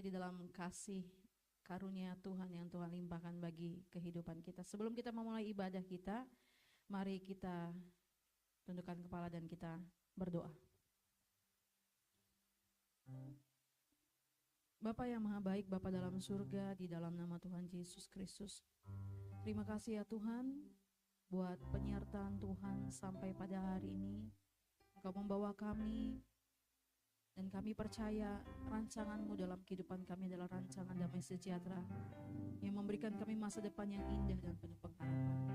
di dalam kasih karunia Tuhan yang Tuhan limpahkan bagi kehidupan kita. Sebelum kita memulai ibadah kita, mari kita tundukkan kepala dan kita berdoa. Bapa yang maha baik, Bapa dalam surga, di dalam nama Tuhan Yesus Kristus, terima kasih ya Tuhan buat penyertaan Tuhan sampai pada hari ini. Engkau membawa kami dan kami percaya rancangan-Mu dalam kehidupan kami adalah rancangan damai sejahtera yang memberikan kami masa depan yang indah dan penuh pengharapan.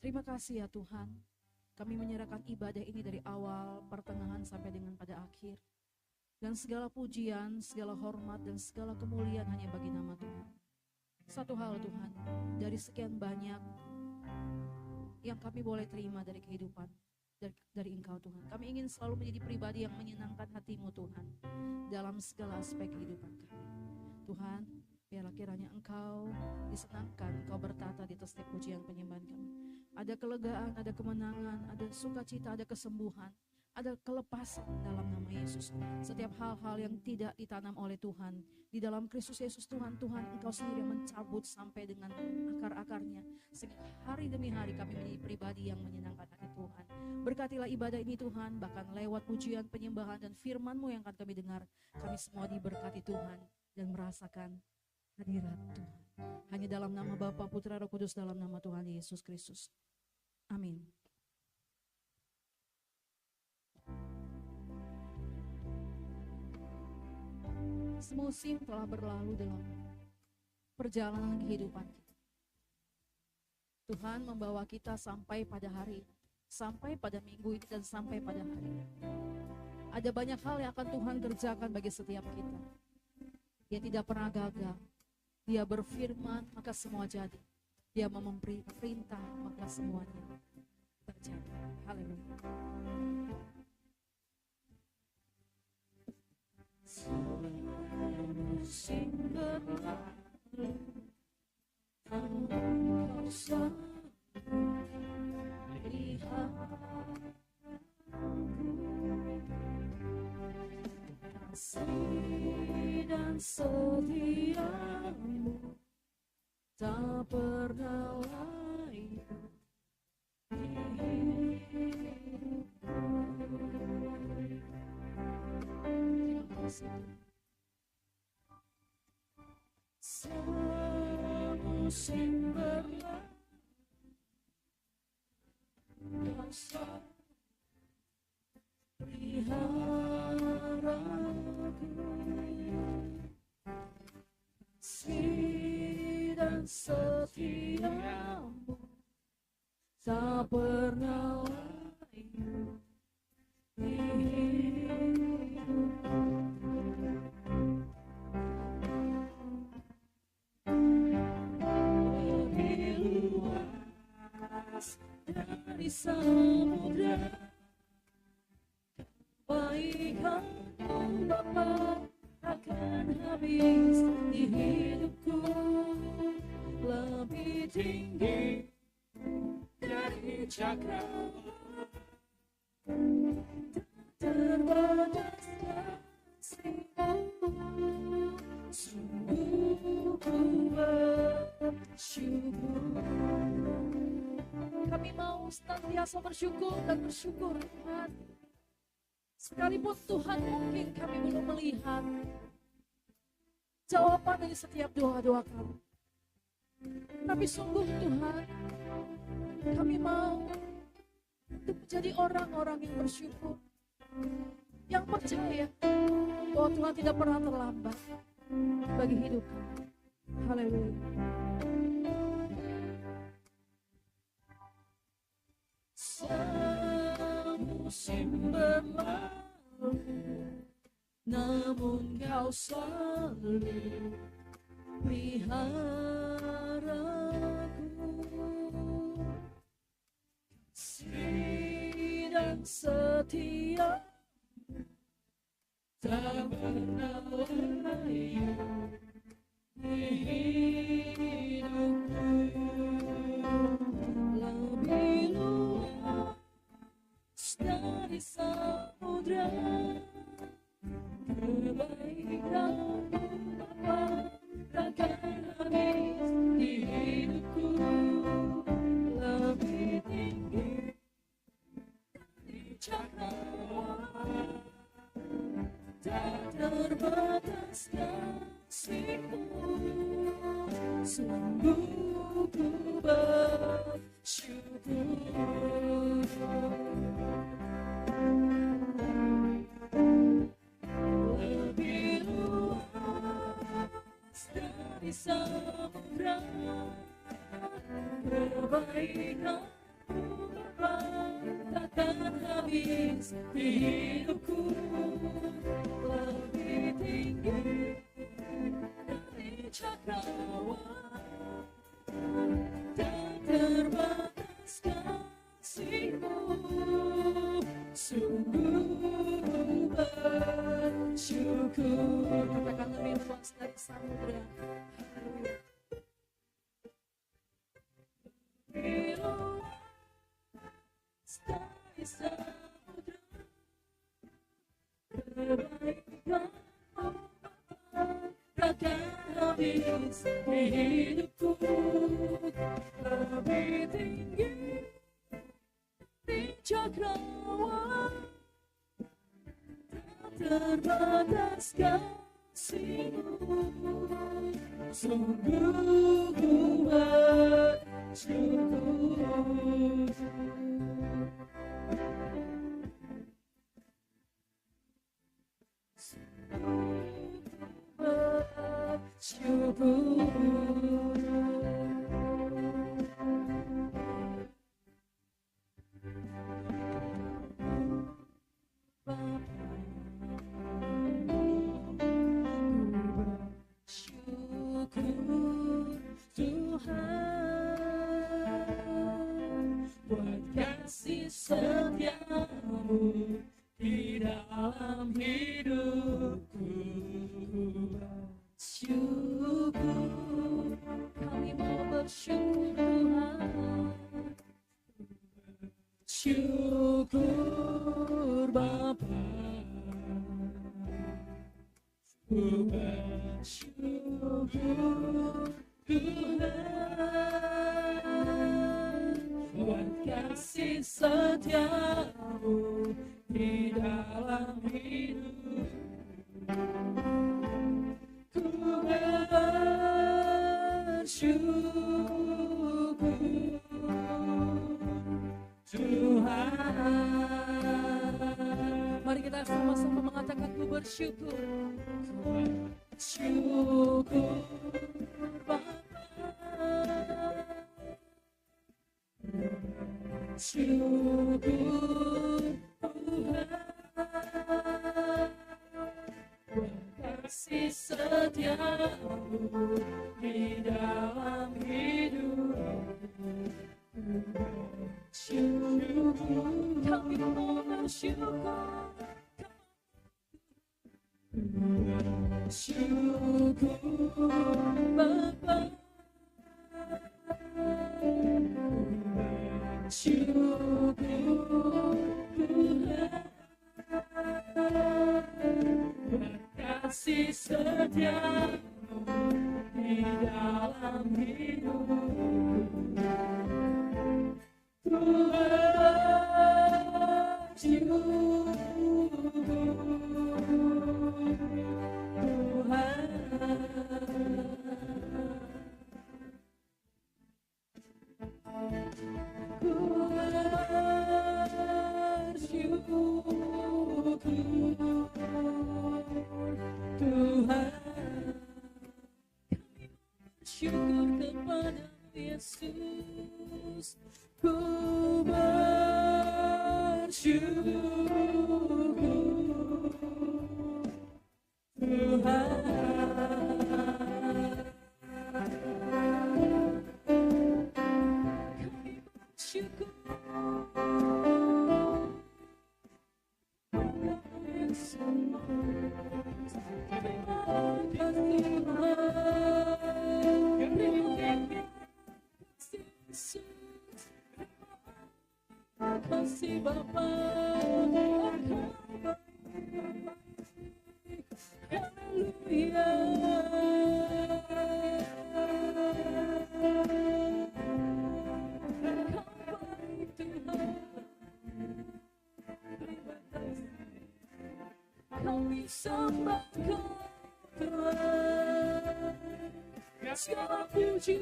Terima kasih ya Tuhan, kami menyerahkan ibadah ini dari awal, pertengahan sampai dengan pada akhir. Dan segala pujian, segala hormat dan segala kemuliaan hanya bagi nama Tuhan. Satu hal Tuhan, dari sekian banyak yang kami boleh terima dari kehidupan, dari Engkau Tuhan, kami ingin selalu menjadi pribadi yang menyenangkan hati-Mu Tuhan dalam segala aspek kehidupan kami. Tuhan, biarlah kiranya Engkau disenangkan, Engkau bertata di atas setiap pujian penyembahan kami. Ada kelegaan, ada kemenangan, ada sukacita, ada kesembuhan, ada kelepasan dalam nama Yesus. Setiap hal-hal yang tidak ditanam oleh Tuhan di dalam Kristus Yesus Tuhan, Engkau sendiri mencabut sampai dengan akar-akarnya, sehingga hari demi hari kami menjadi pribadi yang menyenangkan hati Tuhan. Berkatilah ibadah ini Tuhan, bahkan lewat pujian, penyembahan dan firman-Mu yang akan kami dengar, kami semua diberkati Tuhan dan merasakan hadirat Tuhan. Hanya dalam nama Bapa, Putra, Roh Kudus, dalam nama Tuhan Yesus Kristus. Amin. Semusim telah berlalu dalam perjalanan kehidupan kita. Tuhan membawa kita sampai pada hari ini, sampai pada minggu ini, dan sampai pada hari ini. Ada banyak hal yang akan Tuhan kerjakan bagi setiap kita. Dia tidak pernah gagal. Dia berfirman, maka semua jadi. Dia memberi perintah, maka semuanya terjadi. Haleluya. Musim berlalu, Engkau selalu lihat kasih dan setia-Mu tak pernah layu di hidupku. Terima kasih. Semusim berlalu, Kau selalu pelihara aku. Kasih dan setia-Mu tak pernah layu di hidupku. Dari samudra, kebaikan-Mu Bapa akan habis di hidupku. Lebih tinggi dari cakra, terbatas kasih-Mu. Sungguh ku bersyukur. Kami mau senantiasa bersyukur dan bersyukur Tuhan. Sekalipun Tuhan mungkin kami belum melihat jawaban dari setiap doa-doa kami, tapi sungguh Tuhan, kami mau untuk menjadi orang-orang yang bersyukur, yang percaya bahwa Tuhan tidak pernah terlambat bagi hidup kami. Haleluya. Semusim berlalu, namun Kau selalu peliharaku. Kasih dan setia tak pernah layu di hidupku. Lebih luas dari samudra, kebaikan-Mu kasih-Mu, sungguh ku bersyukur. Lebih luas dari samudra, kebaikan-Mu takkan habis di hidupku. Lebih tinggi dari cakrawala, tak terbatas kasih-Mu, sungguh bersyukur. Katakan lebih luas dari samudra. Haleluya. Lebih luas dari samudra, kebaikan-Mu takkan habis di hidupku. Lebih tinggi di cakrawala, tak terbatas kasih-Mu, sungguh ku bersyukur. Buat kasih setia-Mu di dalam hidupku. Syukur, kami mau bersyukur Tuhan. Syukur Bapa, ku bersyukur Tuhan, buat kasih setia-Mu di dalam hidupku. Ku bersyukur Tuhan. Mari kita sama-sama mengatakan ku bersyukur. Syukur Bapa, syukur Tuhan, kasih setia-Mu di dalam hidupku. Syukur, kami mau bersyukur. Syukur Bapa, syukur Tuhan, kasih setia-Mu di dalam hidupku. Ku bersyukur Tuhan. Ku bersyukur Tuhan. Kami bersyukur kepada Yesus. Ku bersyukur Tuhan. Kami bersyukur kasih Bapa, haleluya. Kami sembah Kau segala puji,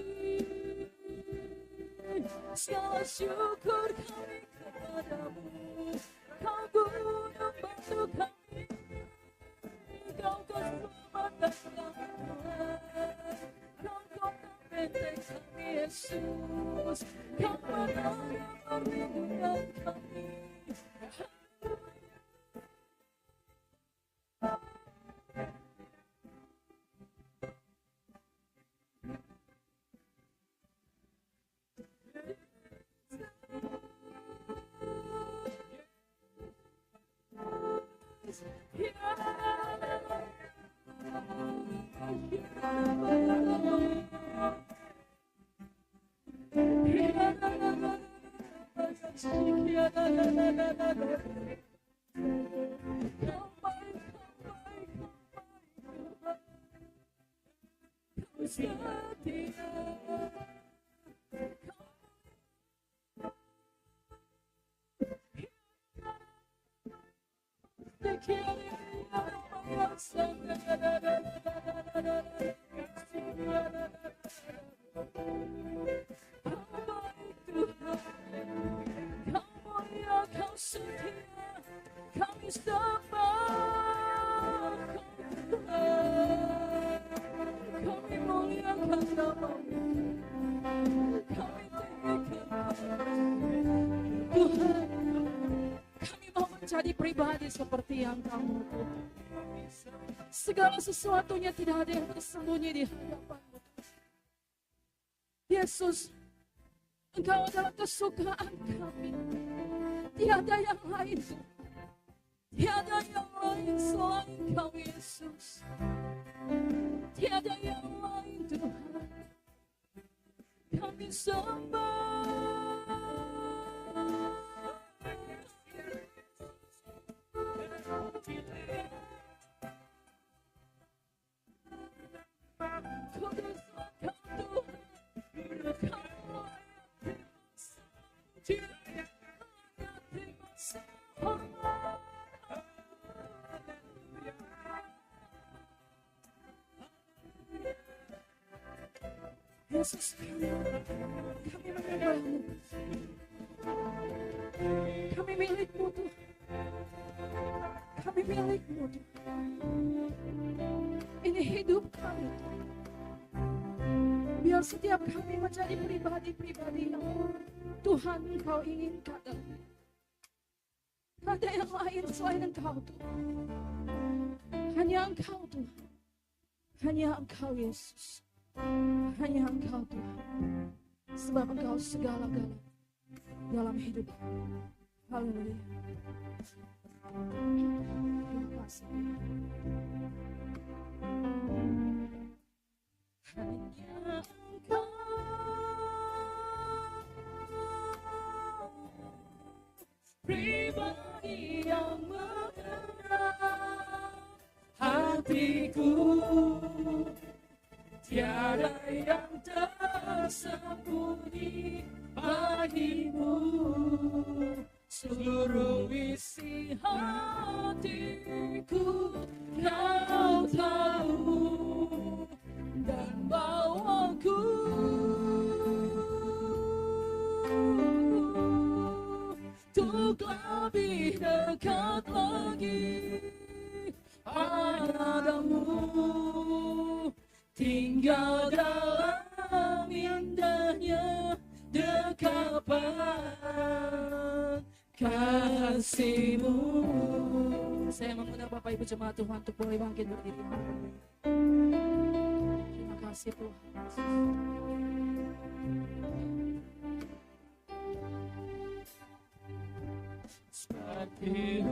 segala syukur kami kepadamu. Kau gunung batu kami, Kau keselamatan kami Tuhan. Kau kota benteng kami Yesus, Kau menara perlindungan kami. Jadi pribadi seperti yang kamu Tuhan. Segala sesuatunya tidak ada yang tersembunyi di hadapan-Mu. Yesus, Engkau adalah kesukaan kami. Tiada yang lain Tuhan. Tiada yang lain selain Kau Yesus. Tiada yang lain Tuhan. Kami sembah. Yesus, kami menyembah-Mu. Kami milik-Mu Tuhan. Kami milik-Mu Tuhan. Ini hidup kami Tuhan. Biar setiap kami menjadi pribadi-pribadi yang Tuhan Engkau inginkan. Tak ada yang lain selain Engkau Tuhan. Hanya Engkau Tuhan. Hanya Engkau Yesus. Hanya Engkau Tuhan. Sebab Engkau segala-galanya dalam hidup. Haleluya. Terima kasih. Hanya Engkau pribadi yang mengenal hatiku. Tiada yang tersembunyi bagimu. Seluruh isi hatiku Kau tahu dan bawaku untuk lebih dekat lagi padamu. Tinggal dalam indahnya dekapan kasih-Mu. Saya mengundang Bapak Ibu Jemaat Tuhan untuk boleh bangkit berdiri. Terima kasih Tuhan. Seperti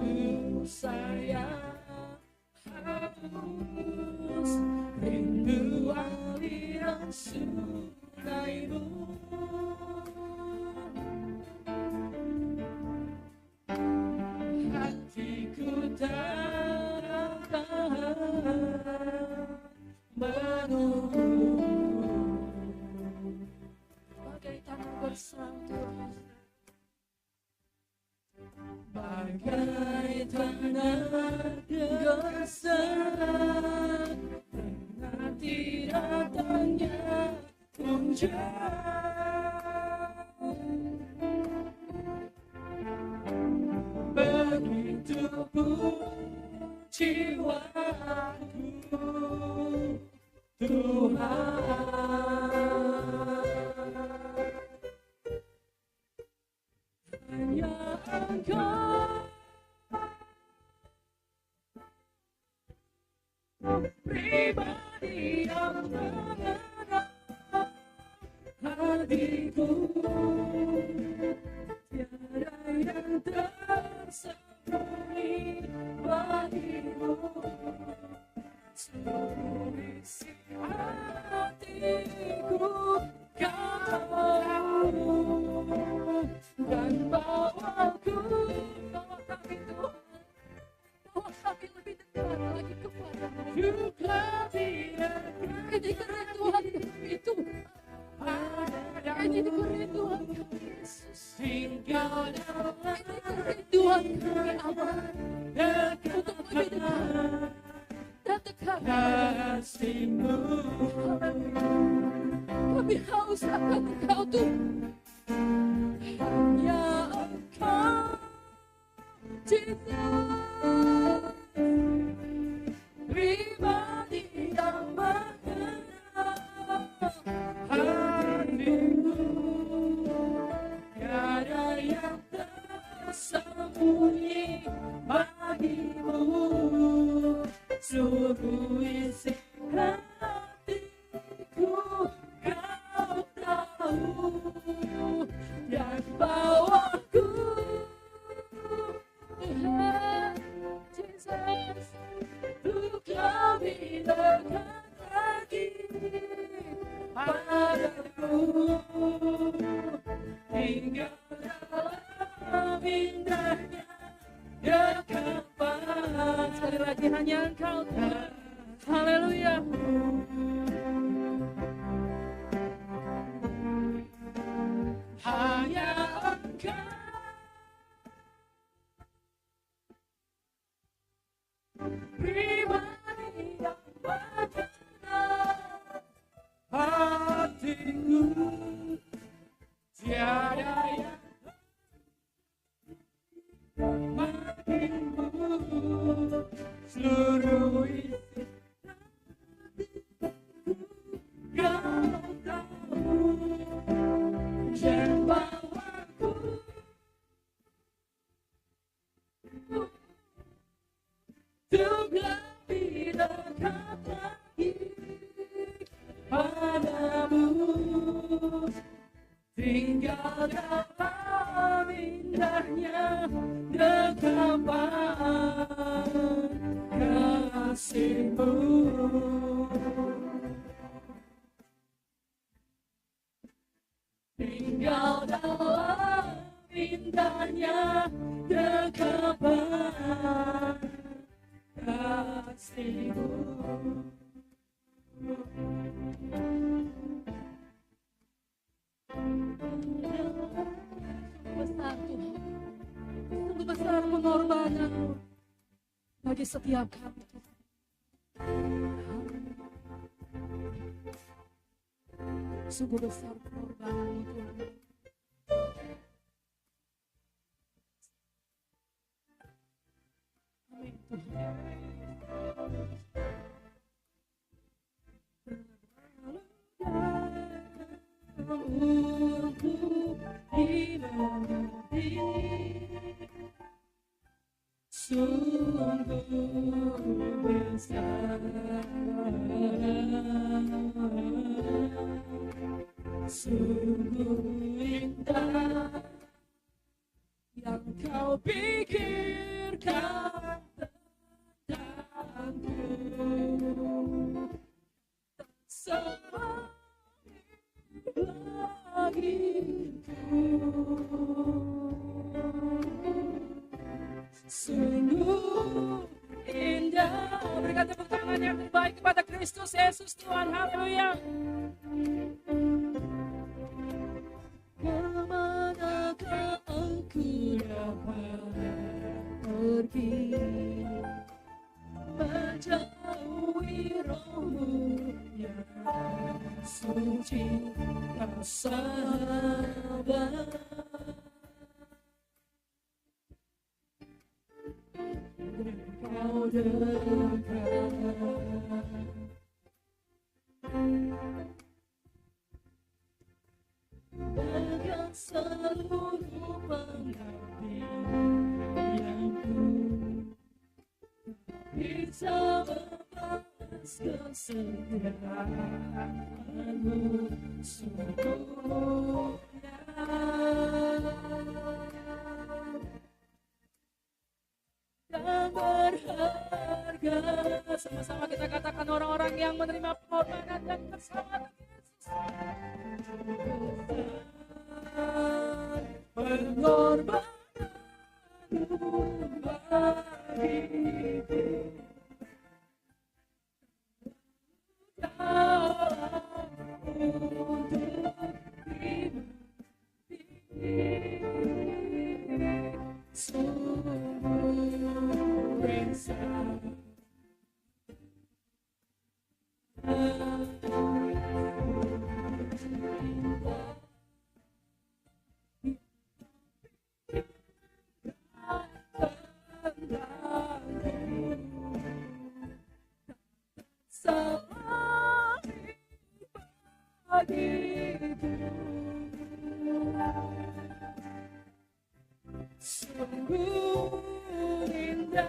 saya haus rindu aliran sungai-Mu. Hatiku tak tahan menunggu bagai tanah bersatu. Bagai tanah gersang, karena tidak datangnya begitu pun jiwaku Tuhan, hanya Engkau pribadi yang mengenal hatiku, tiada yang tersembunyi bagimu, seluruh isi hatiku Kau dan bawaku, bawa kami Tuhan, bawa kami lebih dekat lagi kepadamu. Hidup lebih dekat. Ini kerinduan kami Tuhan. Ini kerinduan kami Yesus. Tinggal dalam ini kerinduan kami Allah. Untuk lebih dekat dan dekat kasih-Mu. Kami haus akan Engkau Tuhan. Hanya Engkau cinta pribadi yang mengenal hatimu, tiada yang tersembunyi bagimu, seluruh isi hatiku Kau tahu, dan bawaku Tuhan Jesus, untuk lebih dekat lagi padamu, hingga dalam indahnya dekapan. Sekali lagi hanya Engkau Tuhan. Haleluya. Hanya Engkau pribadi yang mengenal hatiku, tiada yang bagimu, seluruh isi hatiku Kau tahu, dan bawaku untuk lebih dekat lagi padamu, tinggal dalam indahnya dekapan kasih-Mu. Tinggal dalam indahnya dekapan kasih-Mu. Besar Tuhan, sungguh besar pengorbanan-Mu bagi setiap kami. Sungguh besar pengorbanan-Mu Tuhan. Amin Tuhan. Untuk dimengerti, sungguh besar, sungguh indah yang Kau pikirkan tentangku, tak bagiku, sungguh indah. Berikan tepuk tangan yang terbaik kepada Kristus Yesus Tuhan. Haleluya. Kemanakah aku dapat pergi, menjauhi Roh-Mu yang suci sabar. Kau dekat dengan seluruh pengabdianku, bisa membalas kesetiaanmu sungguhnya. Dan berharga, sama-sama kita katakan orang-orang yang menerima pengorbanan dan keselamatan Yesus. Pengorbanan bagiku, untuk sungguh resa. Sungguh indah,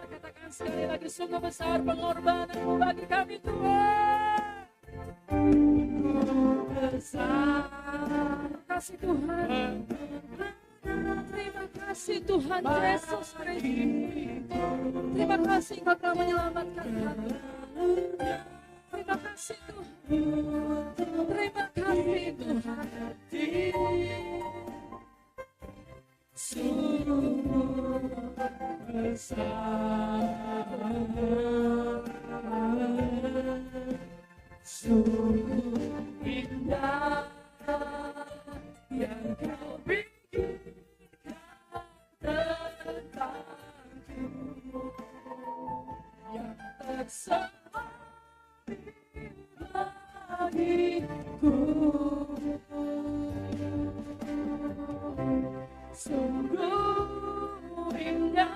katakan sekali lagi, sungguh besar pengorbananmu bagi kami Tuhan. Besar kasih Tuhan, terima kasih Tuhan Yesus Kristus. Terima kasih Engkau telah menyelamatkan kami. Terima kasih Tuhan, terima kasih Tuhan. Sungguh besar, sungguh indah yang kau pikirkan tentangku, yang tersembunyi bagiku. Sungguh indah,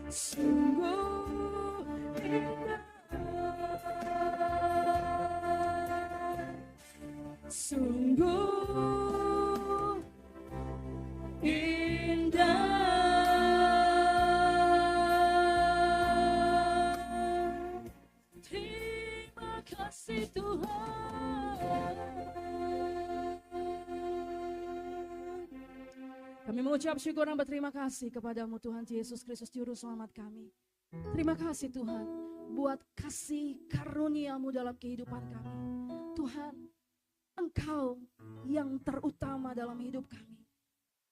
sungguh indah, sungguh indah. Terima kasih Tuhan. Kami mengucap syukur dan berterima kasih kepadamu Tuhan Yesus Kristus Juru Selamat kami. Terima kasih Tuhan buat kasih karuniamu dalam kehidupan kami. Tuhan, Engkau yang terutama dalam hidup kami.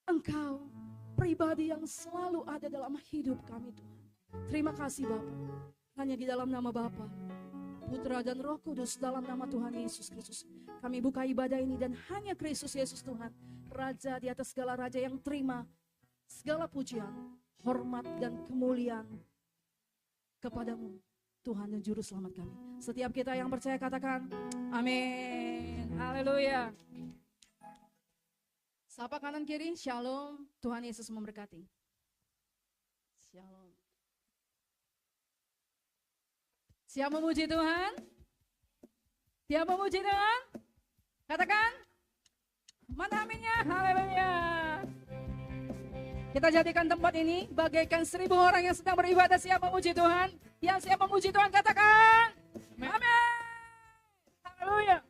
Engkau pribadi yang selalu ada dalam hidup kami Tuhan. Terima kasih Bapa. Hanya di dalam nama Bapa, Putra dan Roh Kudus, dalam nama Tuhan Yesus Kristus, kami buka ibadah ini, dan hanya Kristus Yesus Tuhan, Raja di atas segala raja, yang terima segala pujian, hormat dan kemuliaan kepadamu Tuhan dan Juru Selamat kami. Setiap kita yang percaya katakan amin. Haleluya. Sapa kanan kiri, shalom. Tuhan Yesus memberkati. Shalom. Siap memuji Tuhan? Siap memuji Tuhan? Katakan, mana aminnya? Haleluya. Kita jadikan tempat ini bagaikan 1000 orang yang sedang beribadah siap memuji Tuhan. Yang siap memuji Tuhan katakan amin. Haleluya.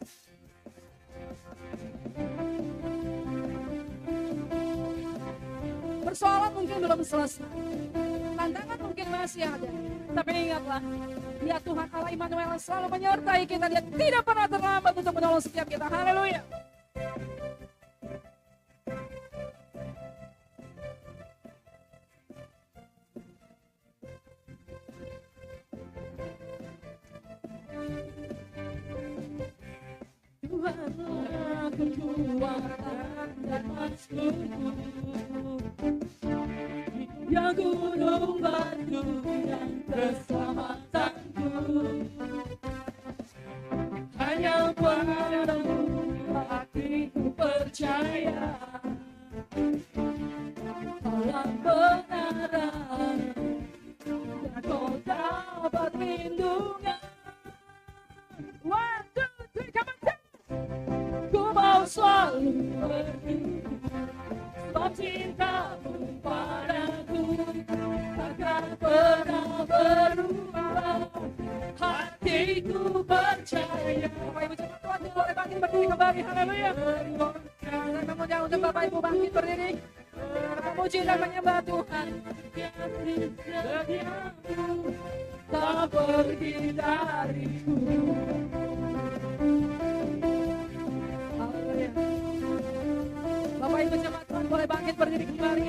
Persoalan mungkin belum selesai, tantangan mungkin masih ada, tapi ingatlah, Dia Tuhan Allah Immanuel yang selalu menyertai kita. Dia tidak pernah terlambat untuk menolong setiap kita. Haleluya. Tuhanlah kekuatan dan maksudku, yang gunung batu yang keselamatanku. perlindungan. One, two, three, come on, dance. Ku mau selalu berlindung, sebab cintamu padaku takkan pernah berubah. Hatiku percaya. Bapak Ibu cepat Tuhan, boleh bangkit berdiri kembali. Haleluya. Saya memuja untuk Bapak Ibu bangkit berdiri. Memuji dan menyembah Tuhan. Setiamu tak pergi dariku. Haleluya. Bapak Ibu cepat Tuhan, boleh bangkit berdiri kembali.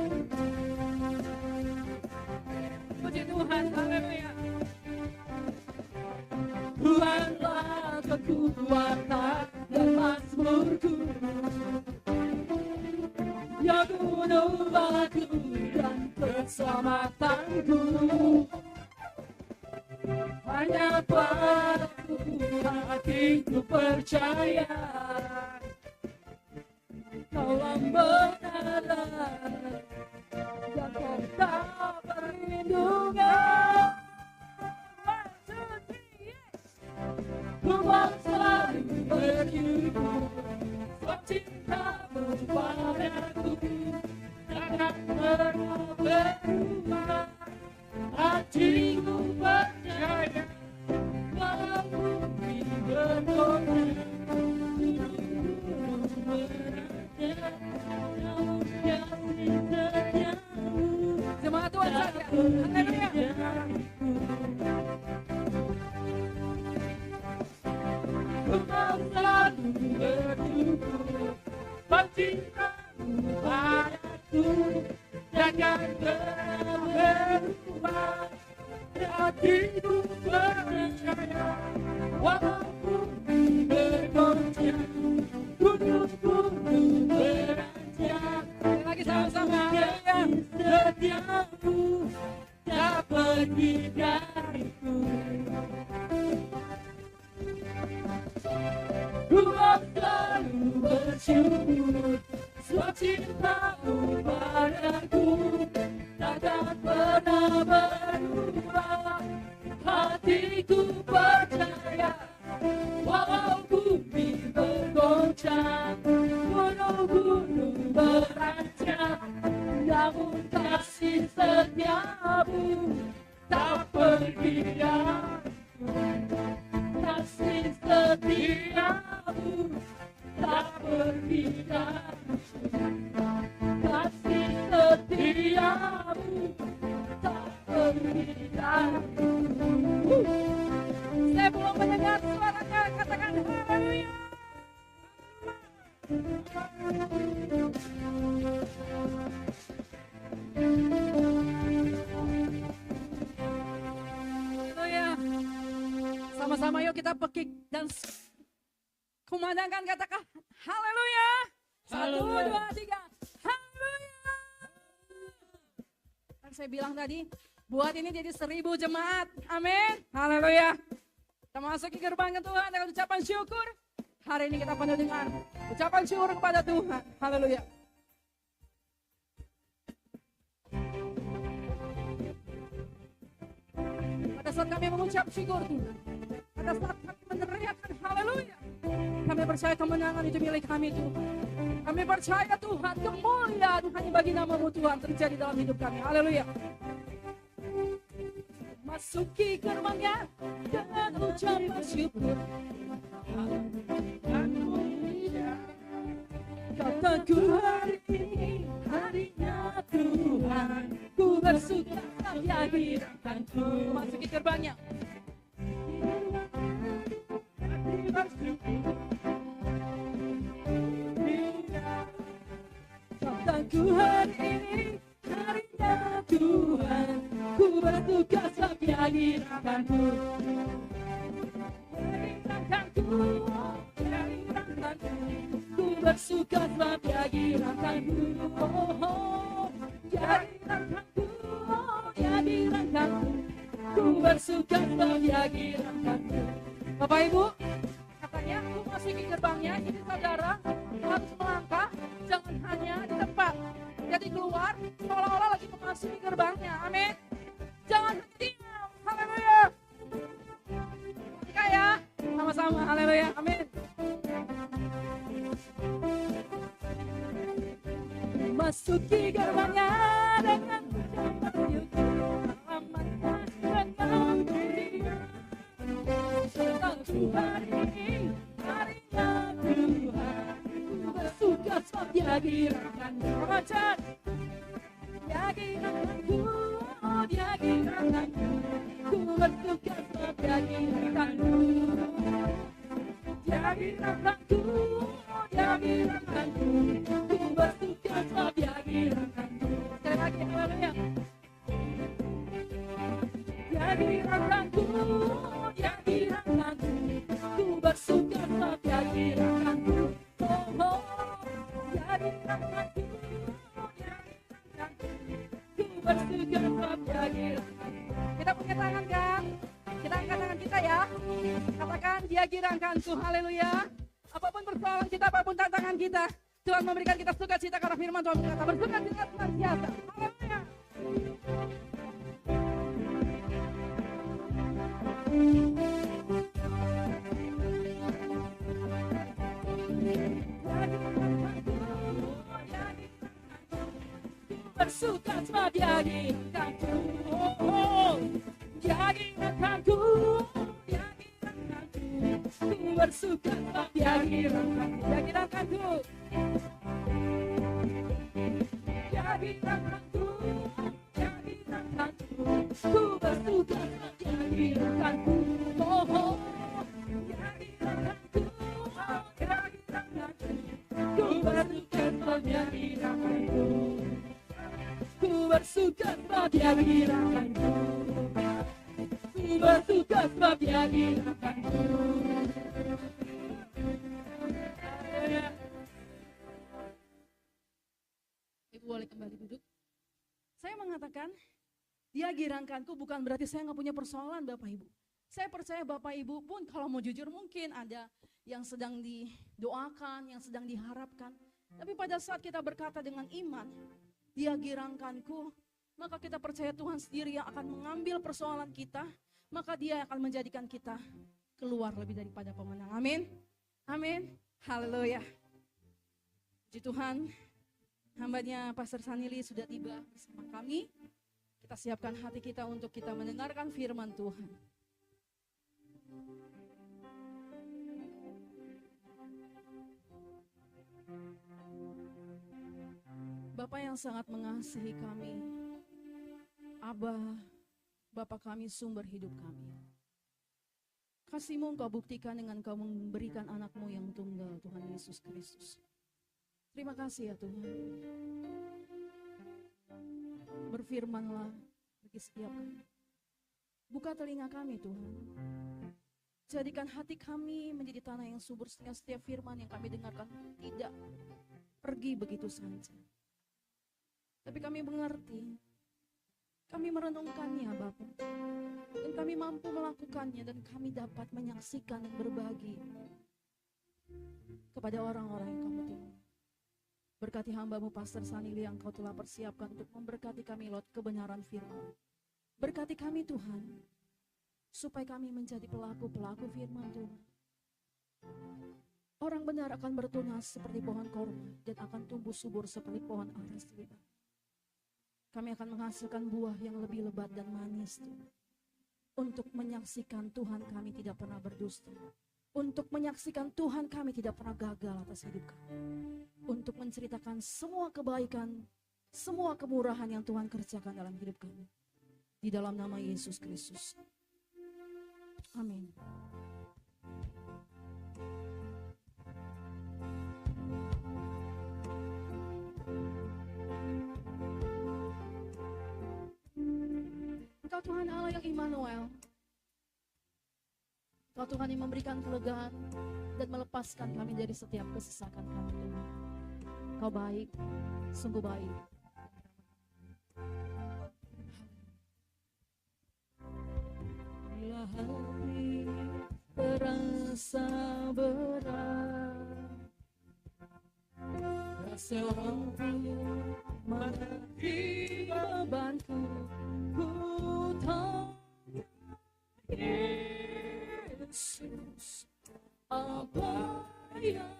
Puji Tuhan, haleluya. Tuhanlah kekuatan dan mazmurku, ya gunung batu dan keselamatanku. Hanya padamu hatiku percaya, Kau membenaran dan Kau perlindungan. Ku mau selalu bersyukur, sebab cintamu padaku takkan pernah berubah. Hatiku percaya, walau bumi bergoncang, gunung beranjak, namun kasih setiamu. Semangat Tuhan saja, haleluya. Ku mau selalu bersyukur, sebab cintamu padaku takkan pernah berubah. Hatiku percaya, walau bumi bergoncang, gunung-gunung beranjak. Lagi sama-sama, setiamu tak pergi dariku. Ku mau selalu bersyukur, sebab cintamu padaku takkan pernah berubah. Hatiku percaya, walau bumi bergoncang, gunung-gunung beranjak, namun kasih setiamu tak pergi dariku. Kasih setiamu tak pergi dariku. Kasih setiamu tak pergi dariku. Saya belum mendengar suaranya, katakan haleluya. Haleluya. Sama-sama yuk kita pekik dan kumandangkan, katakan haleluya. 1, 2, 3, haleluya. Kan saya bilang tadi, buat ini jadi 1000 jemaat. Amin. Haleluya. Kita masuk ke gerbang Tuhan dengan ucapan syukur. Hari ini kita penuh dengan ucapan syukur kepada Tuhan. Haleluya. Pada saat kami mengucap syukur Tuhan, pada saat kami meneriakkan haleluya, kami percaya kemenangan itu milik kami Tuhan. Kami percaya Tuhan, kemuliaan hanya bagi nama-Mu Tuhan terjadi dalam hidup kami. Haleluya. Masuki gerbangnya dengan ucapan syukur. Kataku hari ini harinya Tuhan, ku bersuka cita hadiratku. Masuki gerbangnya. Kataku hari ini harinya Tuhan, ku bertugas di hadiratku. Ku bersuka di hadiratku. Oh, di hadiratku, di hadiratku. Ku bersuka di hadiratku. Bapak Ibu, katanya aku masuki gerbangnya, jadi saudara harus melangkah, jangan hanya di tempat. Jadi keluar, seolah-olah lagi memasuki gerbangnya. Amin. Jangan diam. Haleluya. memasuki gerbangnya dengan bersyukur, selamatkan dengan dia. Satu hari, harinya Tuhan, ku bersuka sebab Dia girakan remajan. Dia girakanku, Dia girakanku, ku bersuka sebab Dia girakanku. Dia girakanku, Dia girakanku, ku bersuka sebab Dia girakanku. Sekali lagi, haleluya. Dia girakanku, Dia girakanku, ku bersuka sebab Dia girakanku. Oh, oh, Dia girakanku, Dia girakanku, ku bersuka sebab Dia girakanku. Kita punya tangan kan? Kita angkat tangan kita ya. Katakan Dia girakanku, haleluya. Apapun persoalan kita, apapun tantangan kita, Tuhan memberikan kita sukacita karena firman Tuhan berkata, bersukacita senantiasa. Haleluya. Bersuka sebab Dia girakanku, Dia girakanku, Dia girakanku, ku bersuka sebab Dia girakanku, Dia girakanku, Dia girakanku, Dia girakanku, ku bersuka sebab Dia girakanku, oh oh, Dia girakanku, Dia girakanku, ku bersuka sebab Dia girakanku. Ku bersuka sebab Dia girakanku, ku bersuka sebab Dia girakanku. Ibu boleh kembali duduk. Saya mengatakan Dia girakanku bukan berarti saya nggak punya persoalan Bapak Ibu. Saya percaya Bapak Ibu pun kalau mau jujur mungkin ada yang sedang didoakan, yang sedang diharapkan. Tapi pada saat kita berkata dengan iman, Dia girakanku, maka kita percaya Tuhan sendiri yang akan mengambil persoalan kita, maka Dia akan menjadikan kita keluar lebih daripada pemenang. Amin. Amin. Haleluya. Puji Tuhan, hambanya Pastor Sanili sudah tiba bersama kami. Kita siapkan hati kita untuk kita mendengarkan firman Tuhan. Bapa yang sangat mengasihi kami, Aba, Bapa kami, sumber hidup kami. Kasih-Mu Engkau buktikan dengan Engkau memberikan anak-Mu yang tunggal, Tuhan Yesus Kristus. Terima kasih ya Tuhan. Berfirmanlah bagi setiap kami. Buka telinga kami Tuhan. Jadikan hati kami menjadi tanah yang subur sehingga setiap firman yang kami dengarkan tidak pergi begitu saja. Tapi kami mengerti, kami merenungkannya Bapa, dan kami mampu melakukannya, dan kami dapat menyaksikan dan berbagi kepada orang-orang yang Kamu tunggu. Berkati hamba-Mu Pastor Sanili yang Kau telah persiapkan untuk memberkati kami lewat kebenaran firman. Berkati kami Tuhan, supaya kami menjadi pelaku-pelaku firman Tuhan. Orang benar akan bertunas seperti pohon korma dan akan tumbuh subur seperti pohon ara seribat. Kami akan menghasilkan buah yang lebih lebat dan manis Tuhan. Untuk menyaksikan Tuhan kami tidak pernah berdusta. Untuk menyaksikan Tuhan kami tidak pernah gagal atas hidup kami. Untuk menceritakan semua kebaikan, semua kemurahan yang Tuhan kerjakan dalam hidup kami. Di dalam nama Yesus Kristus. Amin. Engkau Tuhan Allah yang Immanuel. Engkau Tuhan yang memberikan kelegaan dan melepaskan kami dari setiap kesesakan kami Tuhan. Engkau baik, sungguh baik. Bila hati terasa berat, rasa hampir mengerti bebanku, ku tanya Yesus, apa yang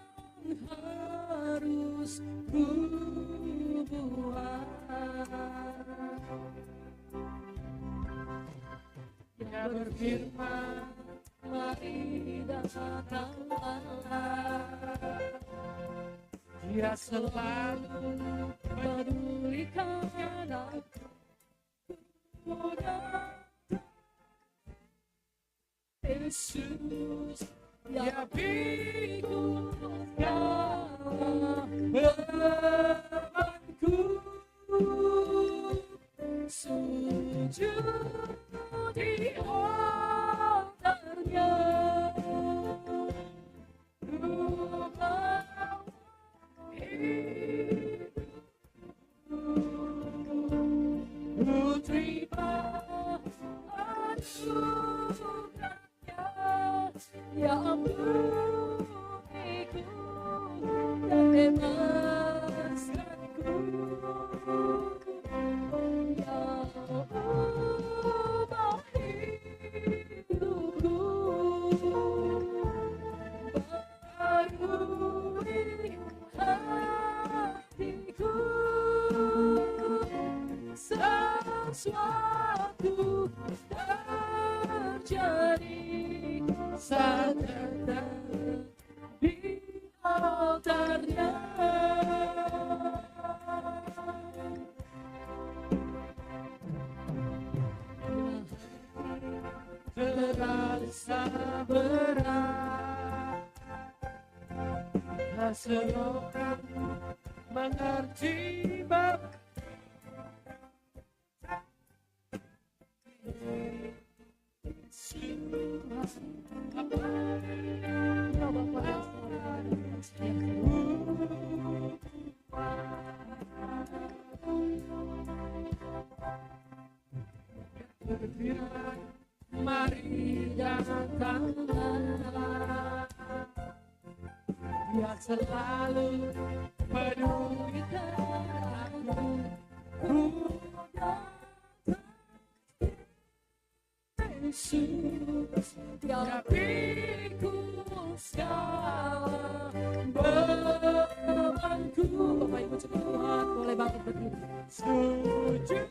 harus ku Tuhan yang berfirman, mari datanglah. Dia selalu pedulikan aku. Yesus, ya pikul segala bebanku, sujud di altarnya, rumah hidupku, ku terima anugerahnya, ya ampuniku dan bebaskanku, ya ubah hidupku, barui hatiku, sesuatu terjadi saat datang di altarnya. Terasa berat, tak seorang mengerti bahwa berfirman, mari datanglah. Dia selalu pedulikan aku. Ku datang Yesus, dia pikul segala bebanku. Bapak Ibu coba Tuhan boleh bangkit berdiri. Sujud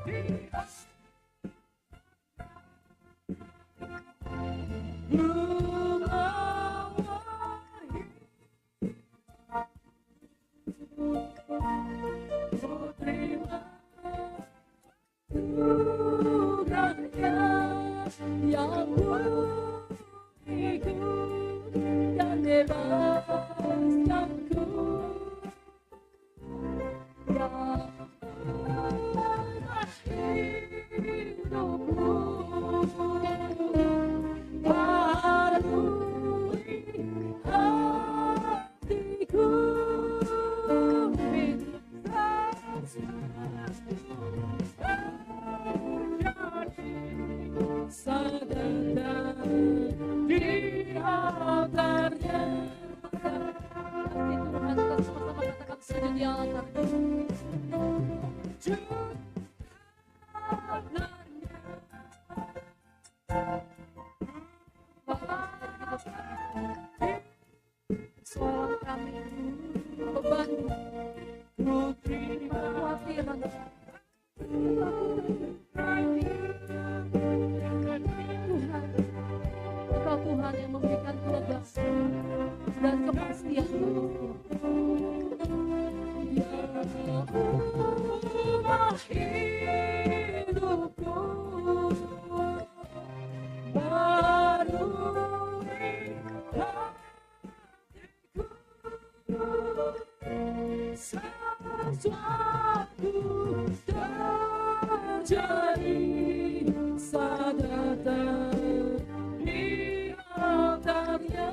di atas yang beriku dan bebaskanku, yang ubah hidupku, barui hatiku, saat datang di altarnya. Tuhan, kita sama-sama katakan sujud di altarnya. Suara kami, beban, kekhawatiran, Tuhan, Engkau Tuhan yang memberikan kelegaan dan kepastian. Ya ubah hidupku, barui hatiku, sesuatu terjadi saat datang di altarnya.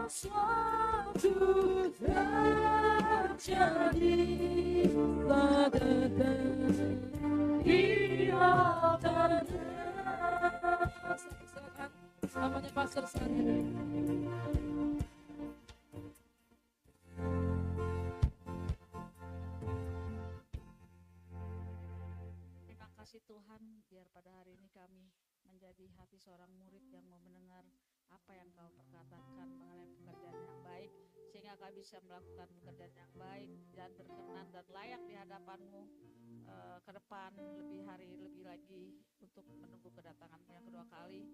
Sesuatu terjadi saat datang di altarnya. Silakan namanya Pastor Sandi. Terima kasih Tuhan, biar pada hari ini kami menjadi hati seorang murid yang mau mendengar apa yang kau perkatakan mengenai pekerjaan yang baik, sehingga kami bisa melakukan pekerjaan yang baik dan berkenan dan layak di hadapan-Mu ke depan, lebih hari lebih lagi untuk menunggu kedatangan-Mu yang kedua kali.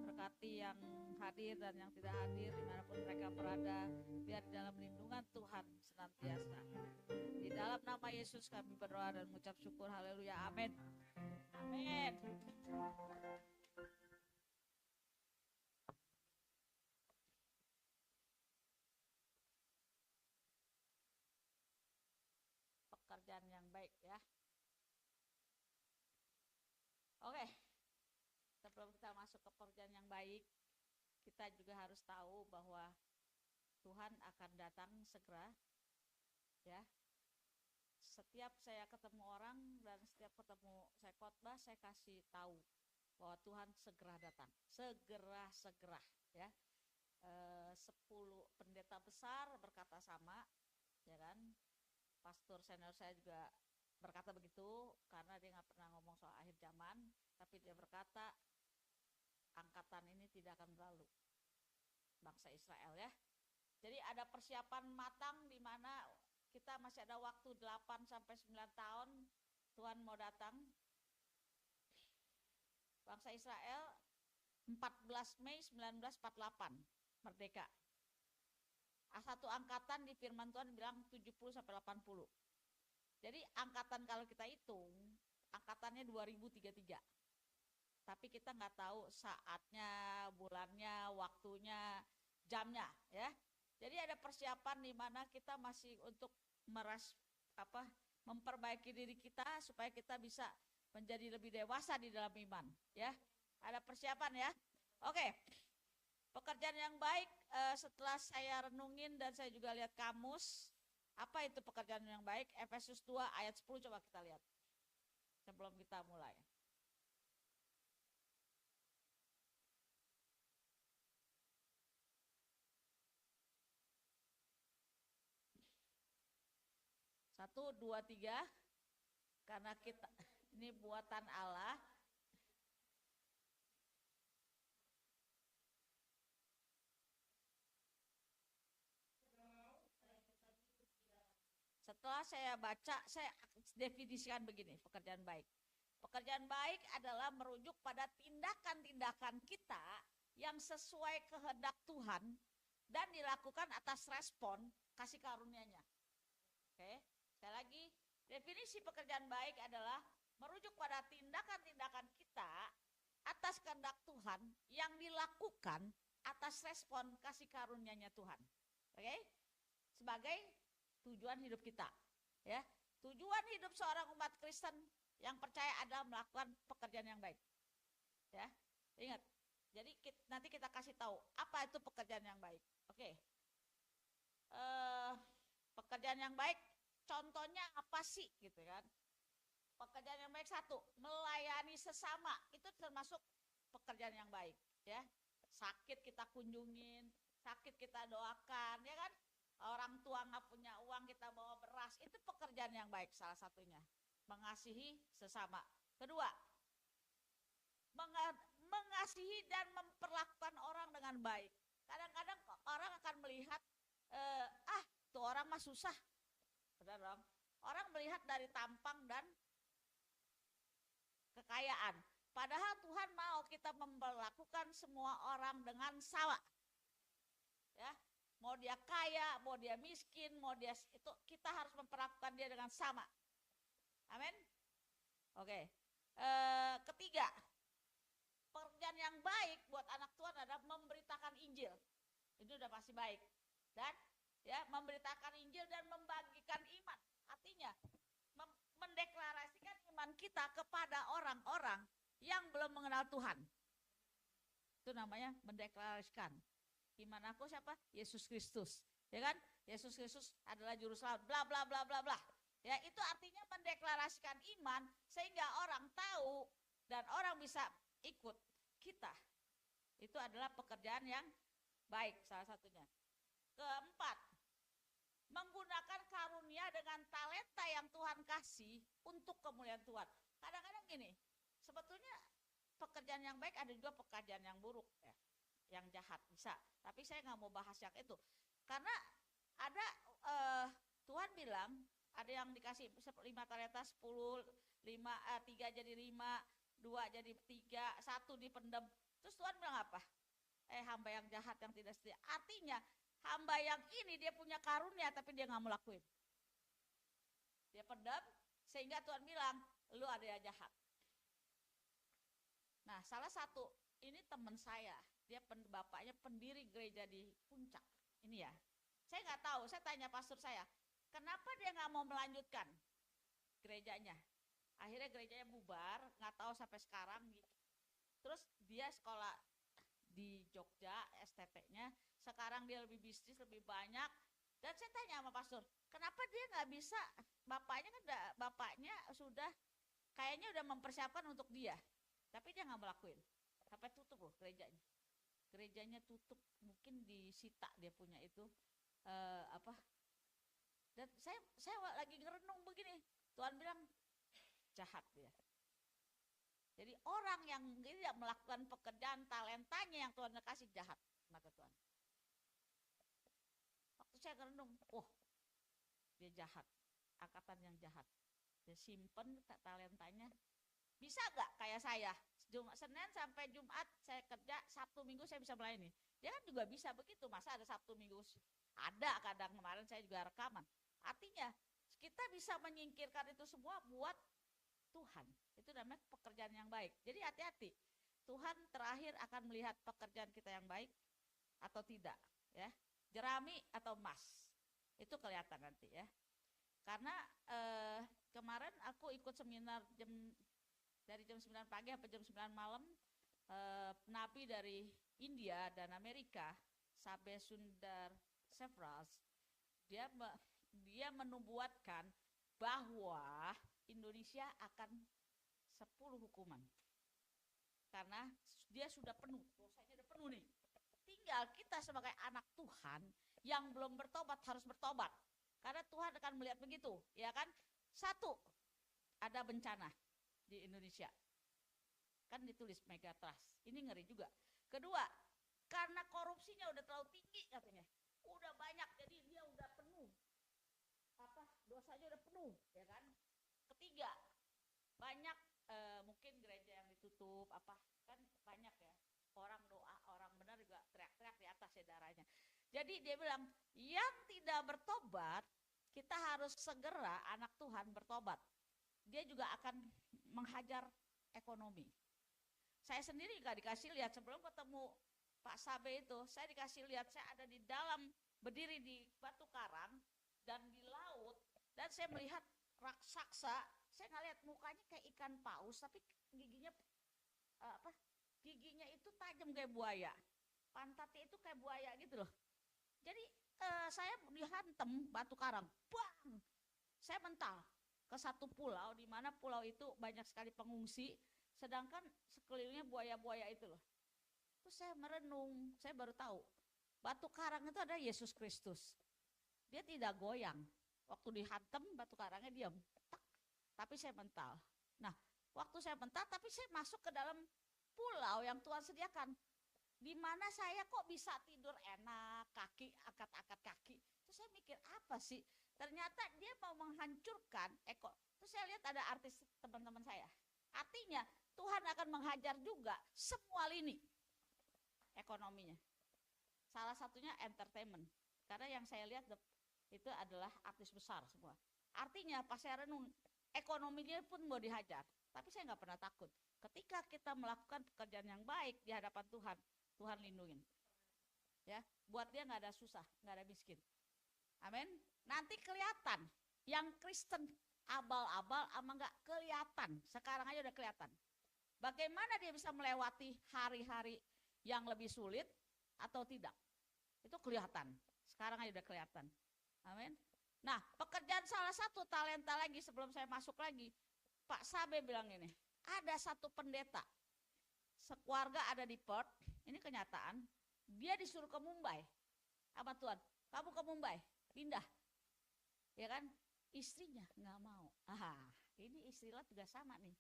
Berkati yang hadir dan yang tidak hadir dimanapun mereka berada, biar di dalam lindungan Tuhan senantiasa. Di dalam nama Yesus kami berdoa dan mengucap syukur, haleluya, amin, amin. Pekerjaan yang baik ya. Oke, sebelum kita masuk ke pekerjaan yang baik, kita juga harus tahu bahwa Tuhan akan datang segera ya. Setiap saya ketemu orang dan setiap ketemu saya khotbah, saya kasih tahu bahwa Tuhan segera datang, segera ya. 10 pendeta besar berkata sama, ya kan? Pastor senior saya juga berkata begitu, karena dia nggak pernah ngomong soal akhir zaman, tapi dia berkata angkatan ini tidak akan berlalu, bangsa Israel ya. Jadi ada persiapan matang di mana kita masih ada waktu 8 sampai 9 tahun Tuhan mau datang. Bangsa Israel 14 Mei 1948 merdeka. Satu angkatan di firman Tuhan bilang 70 sampai 80. Jadi angkatan kalau kita hitung, angkatannya 2033. Tapi kita nggak tahu saatnya, bulannya, waktunya, jamnya ya. Jadi ada persiapan di mana kita masih untuk memperbaiki diri kita supaya kita bisa menjadi lebih dewasa di dalam iman ya. Ada persiapan ya. Oke. Pekerjaan yang baik, setelah saya renungin dan saya juga lihat kamus, apa itu pekerjaan yang baik? Efesus 2 ayat 10 coba kita lihat sebelum kita mulai. Satu, dua, tiga. Karena kita ini buatan Allah. Setelah saya baca, saya definisikan begini, pekerjaan baik. Pekerjaan baik adalah merujuk pada tindakan-tindakan kita yang sesuai kehendak Tuhan dan dilakukan atas respon kasih karunia-Nya. Oke, sekali lagi, definisi pekerjaan baik adalah merujuk pada tindakan-tindakan kita atas kehendak Tuhan yang dilakukan atas respon kasih karunia-Nya Tuhan. Oke, sebagai tujuan hidup kita ya. Tujuan hidup seorang umat Kristen yang percaya adalah melakukan pekerjaan yang baik ya. Ingat, jadi nanti kita kasih tahu apa itu pekerjaan yang baik. Oke. Pekerjaan yang baik contohnya apa sih gitu kan. Pekerjaan yang baik, satu, melayani sesama, itu termasuk pekerjaan yang baik ya. Sakit kita kunjungin, sakit kita doakan ya kan. Orang tua nggak punya uang kita bawa beras, itu pekerjaan yang baik salah satunya. Mengasihi sesama. Kedua, mengasihi dan memperlakukan orang dengan baik. Kadang-kadang orang akan melihat, tuh orang mah susah. Benar dong? Orang melihat dari tampang dan kekayaan. Padahal Tuhan mau kita memperlakukan semua orang dengan sama. Ya. Mau dia kaya, mau dia miskin, mau dia itu, kita harus memperlakukan dia dengan sama. Amin. Oke. Ketiga, pekerjaan yang baik buat anak Tuhan adalah memberitakan Injil. Ini udah pasti baik. Dan ya, memberitakan Injil dan membagikan iman. Artinya mendeklarasikan iman kita kepada orang-orang yang belum mengenal Tuhan. Itu namanya mendeklarasikan. Iman aku siapa? Yesus Kristus. Ya kan? Yesus Kristus adalah juru selamat. Bla bla bla bla bla. Ya, itu artinya mendeklarasikan iman sehingga orang tahu dan orang bisa ikut kita. Itu adalah pekerjaan yang baik salah satunya. Keempat, menggunakan karunia dengan talenta yang Tuhan kasih untuk kemuliaan Tuhan. Kadang-kadang gini, sebetulnya pekerjaan yang baik ada juga pekerjaan yang buruk ya. yang jahat, bisa. Tapi saya nggak mau bahas yang itu. Karena ada Tuhan bilang, ada yang dikasih 5 talenta, 10, 3 jadi 5, 2 jadi 3, 1 dipendem. Terus Tuhan bilang apa? Hamba yang jahat yang tidak setia. Artinya hamba yang ini dia punya karunia tapi dia nggak mau lakuin. Dia pendam, sehingga Tuhan bilang, lu ada yang jahat. Nah, salah satu, ini teman saya, dia bapaknya pendiri gereja di Puncak. Ini ya, saya nggak tahu, saya tanya pastor saya, kenapa dia nggak mau melanjutkan gerejanya? Akhirnya gerejanya bubar, nggak tahu sampai sekarang. Terus dia sekolah di Jogja, STT-nya, sekarang dia lebih bisnis, lebih banyak. Dan saya tanya sama pastor, kenapa dia nggak bisa? Bapaknya sudah kayaknya udah mempersiapkan untuk dia, tapi dia nggak melakuin. Sampai tutup loh gerejanya. Gerejanya tutup, mungkin disita dia punya itu Dan saya lagi ngerenung begini. Tuhan bilang jahat dia. Jadi orang yang tidak melakukan pekerjaan talentanya yang Tuhan kasih jahat, kata Tuhan. Waktu saya ngerenung, dia jahat, angkatan yang jahat. Dia simpen talentanya. Bisa gak kayak saya, Senin sampai Jumat saya kerja, Sabtu Minggu saya bisa melayani. Dia kan juga bisa begitu, masa ada Sabtu Minggu? Ada, kadang kemarin saya juga rekaman. Artinya kita bisa menyingkirkan itu semua buat Tuhan. Itu namanya pekerjaan yang baik. Jadi hati-hati, Tuhan terakhir akan melihat pekerjaan kita yang baik atau tidak, ya. Jerami atau emas, itu kelihatan nanti, ya. Karena kemarin aku ikut seminar dari jam 9 pagi sampai jam 9 malam, nabi dari India dan Amerika, Sabe Sundar Sevras, dia menubuatkan bahwa Indonesia akan 10 hukuman. Karena dia sudah penuh, dosanya udah penuh nih. Tinggal kita sebagai anak Tuhan yang belum bertobat harus bertobat. Karena Tuhan akan melihat begitu, ya kan? Satu, ada bencana di Indonesia. Kan ditulis megatrust. Ini ngeri juga. Kedua, karena korupsinya udah terlalu tinggi katanya. Udah banyak, jadi dia udah penuh. Dosanya udah penuh, ya kan? Ketiga, banyak mungkin gereja yang ditutup, kan banyak ya. Orang doa, orang benar juga teriak-teriak di atas ya darahnya. Jadi dia bilang, yang tidak bertobat, kita harus segera anak Tuhan bertobat. Dia juga akan menghajar ekonomi. Saya sendiri juga dikasih lihat sebelum ketemu Pak Sabe itu, saya dikasih lihat saya ada di dalam, berdiri di batu karang dan di laut, dan saya melihat raksasa. Saya ngeliat mukanya kayak ikan paus, tapi giginya giginya itu tajam kayak buaya, pantatnya itu kayak buaya gitu loh. Jadi saya dihantam batu karang, bang, saya mental ke satu pulau, di mana pulau itu banyak sekali pengungsi, sedangkan sekelilingnya buaya-buaya itu loh. Terus saya merenung, saya baru tahu batu karang itu ada Yesus Kristus. Dia tidak goyang, waktu dihantam batu karangnya diam, tapi saya mental. Nah, waktu saya mental, tapi saya masuk ke dalam pulau yang Tuhan sediakan, di mana saya kok bisa tidur enak, kaki angkat-angkat kaki. Terus saya mikir apa sih? Ternyata dia mau menghancurkan Terus saya lihat ada artis teman-teman saya. Artinya Tuhan akan menghajar juga semua lini ekonominya. Salah satunya entertainment. Karena yang saya lihat itu adalah artis besar semua. Artinya pas saya renung, ekonominya pun mau dihajar. Tapi saya nggak pernah takut. Ketika kita melakukan pekerjaan yang baik di hadapan Tuhan, Tuhan lindungin. Ya, buat dia nggak ada susah, nggak ada miskin. Amin. Nanti kelihatan yang Kristen abal-abal ama nggak kelihatan. Sekarang aja udah kelihatan. Bagaimana dia bisa melewati hari-hari yang lebih sulit atau tidak? Itu kelihatan. Sekarang aja udah kelihatan. Amin. Nah, pekerjaan salah satu talenta lagi sebelum saya masuk lagi, Pak Sabe bilang ini, ada satu pendeta, sekeluarga ada di Perth, ini kenyataan, dia disuruh ke Mumbai. Apa Tuhan? Kamu ke Mumbai, pindah. Ya kan? Istrinya nggak mau. Ini istrinya juga sama nih.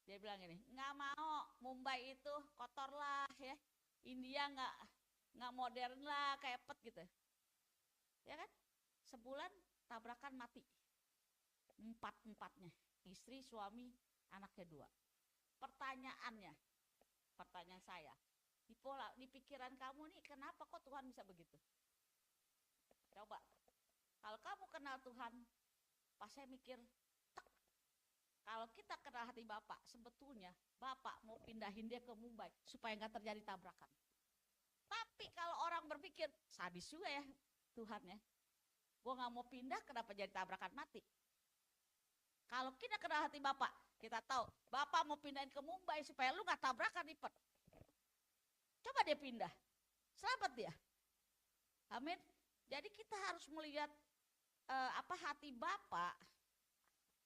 Dia bilang ini, nggak mau, Mumbai itu kotor lah ya. India nggak modern lah kayak pet gitu, ya kan? Sebulan tabrakan mati, empatnya, istri, suami, anaknya 2. Pertanyaan saya, di pikiran kamu nih, kenapa kok Tuhan bisa begitu? Coba, kalau kamu kenal Tuhan, pas saya mikir, kalau kita kenal hati Bapak, sebetulnya Bapak mau pindahin dia ke Mumbai supaya nggak terjadi tabrakan. Tapi kalau orang berpikir, sadis juga ya Tuhan ya, gue nggak mau pindah, kenapa jadi tabrakan mati? Kalau kita kenal hati Bapak, kita tahu Bapak mau pindahin ke Mumbai supaya lu nggak tabrakan ribet. Coba dia pindah, selamat dia. Amin. Jadi kita harus melihat hati Bapak,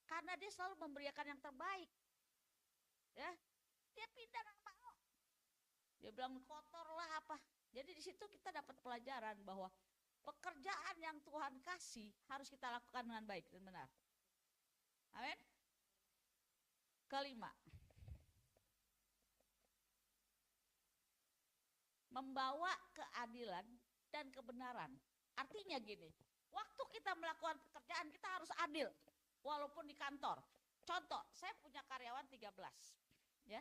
karena dia selalu memberikan yang terbaik. Ya, dia pindah nggak mau. Dia bilang kotor lah apa. Jadi di situ kita dapat pelajaran bahwa pekerjaan yang Tuhan kasih harus kita lakukan dengan baik dan benar. Amin. Kelima, membawa keadilan dan kebenaran. Artinya gini, waktu kita melakukan pekerjaan kita harus adil, walaupun di kantor. Contoh, saya punya karyawan 13, ya.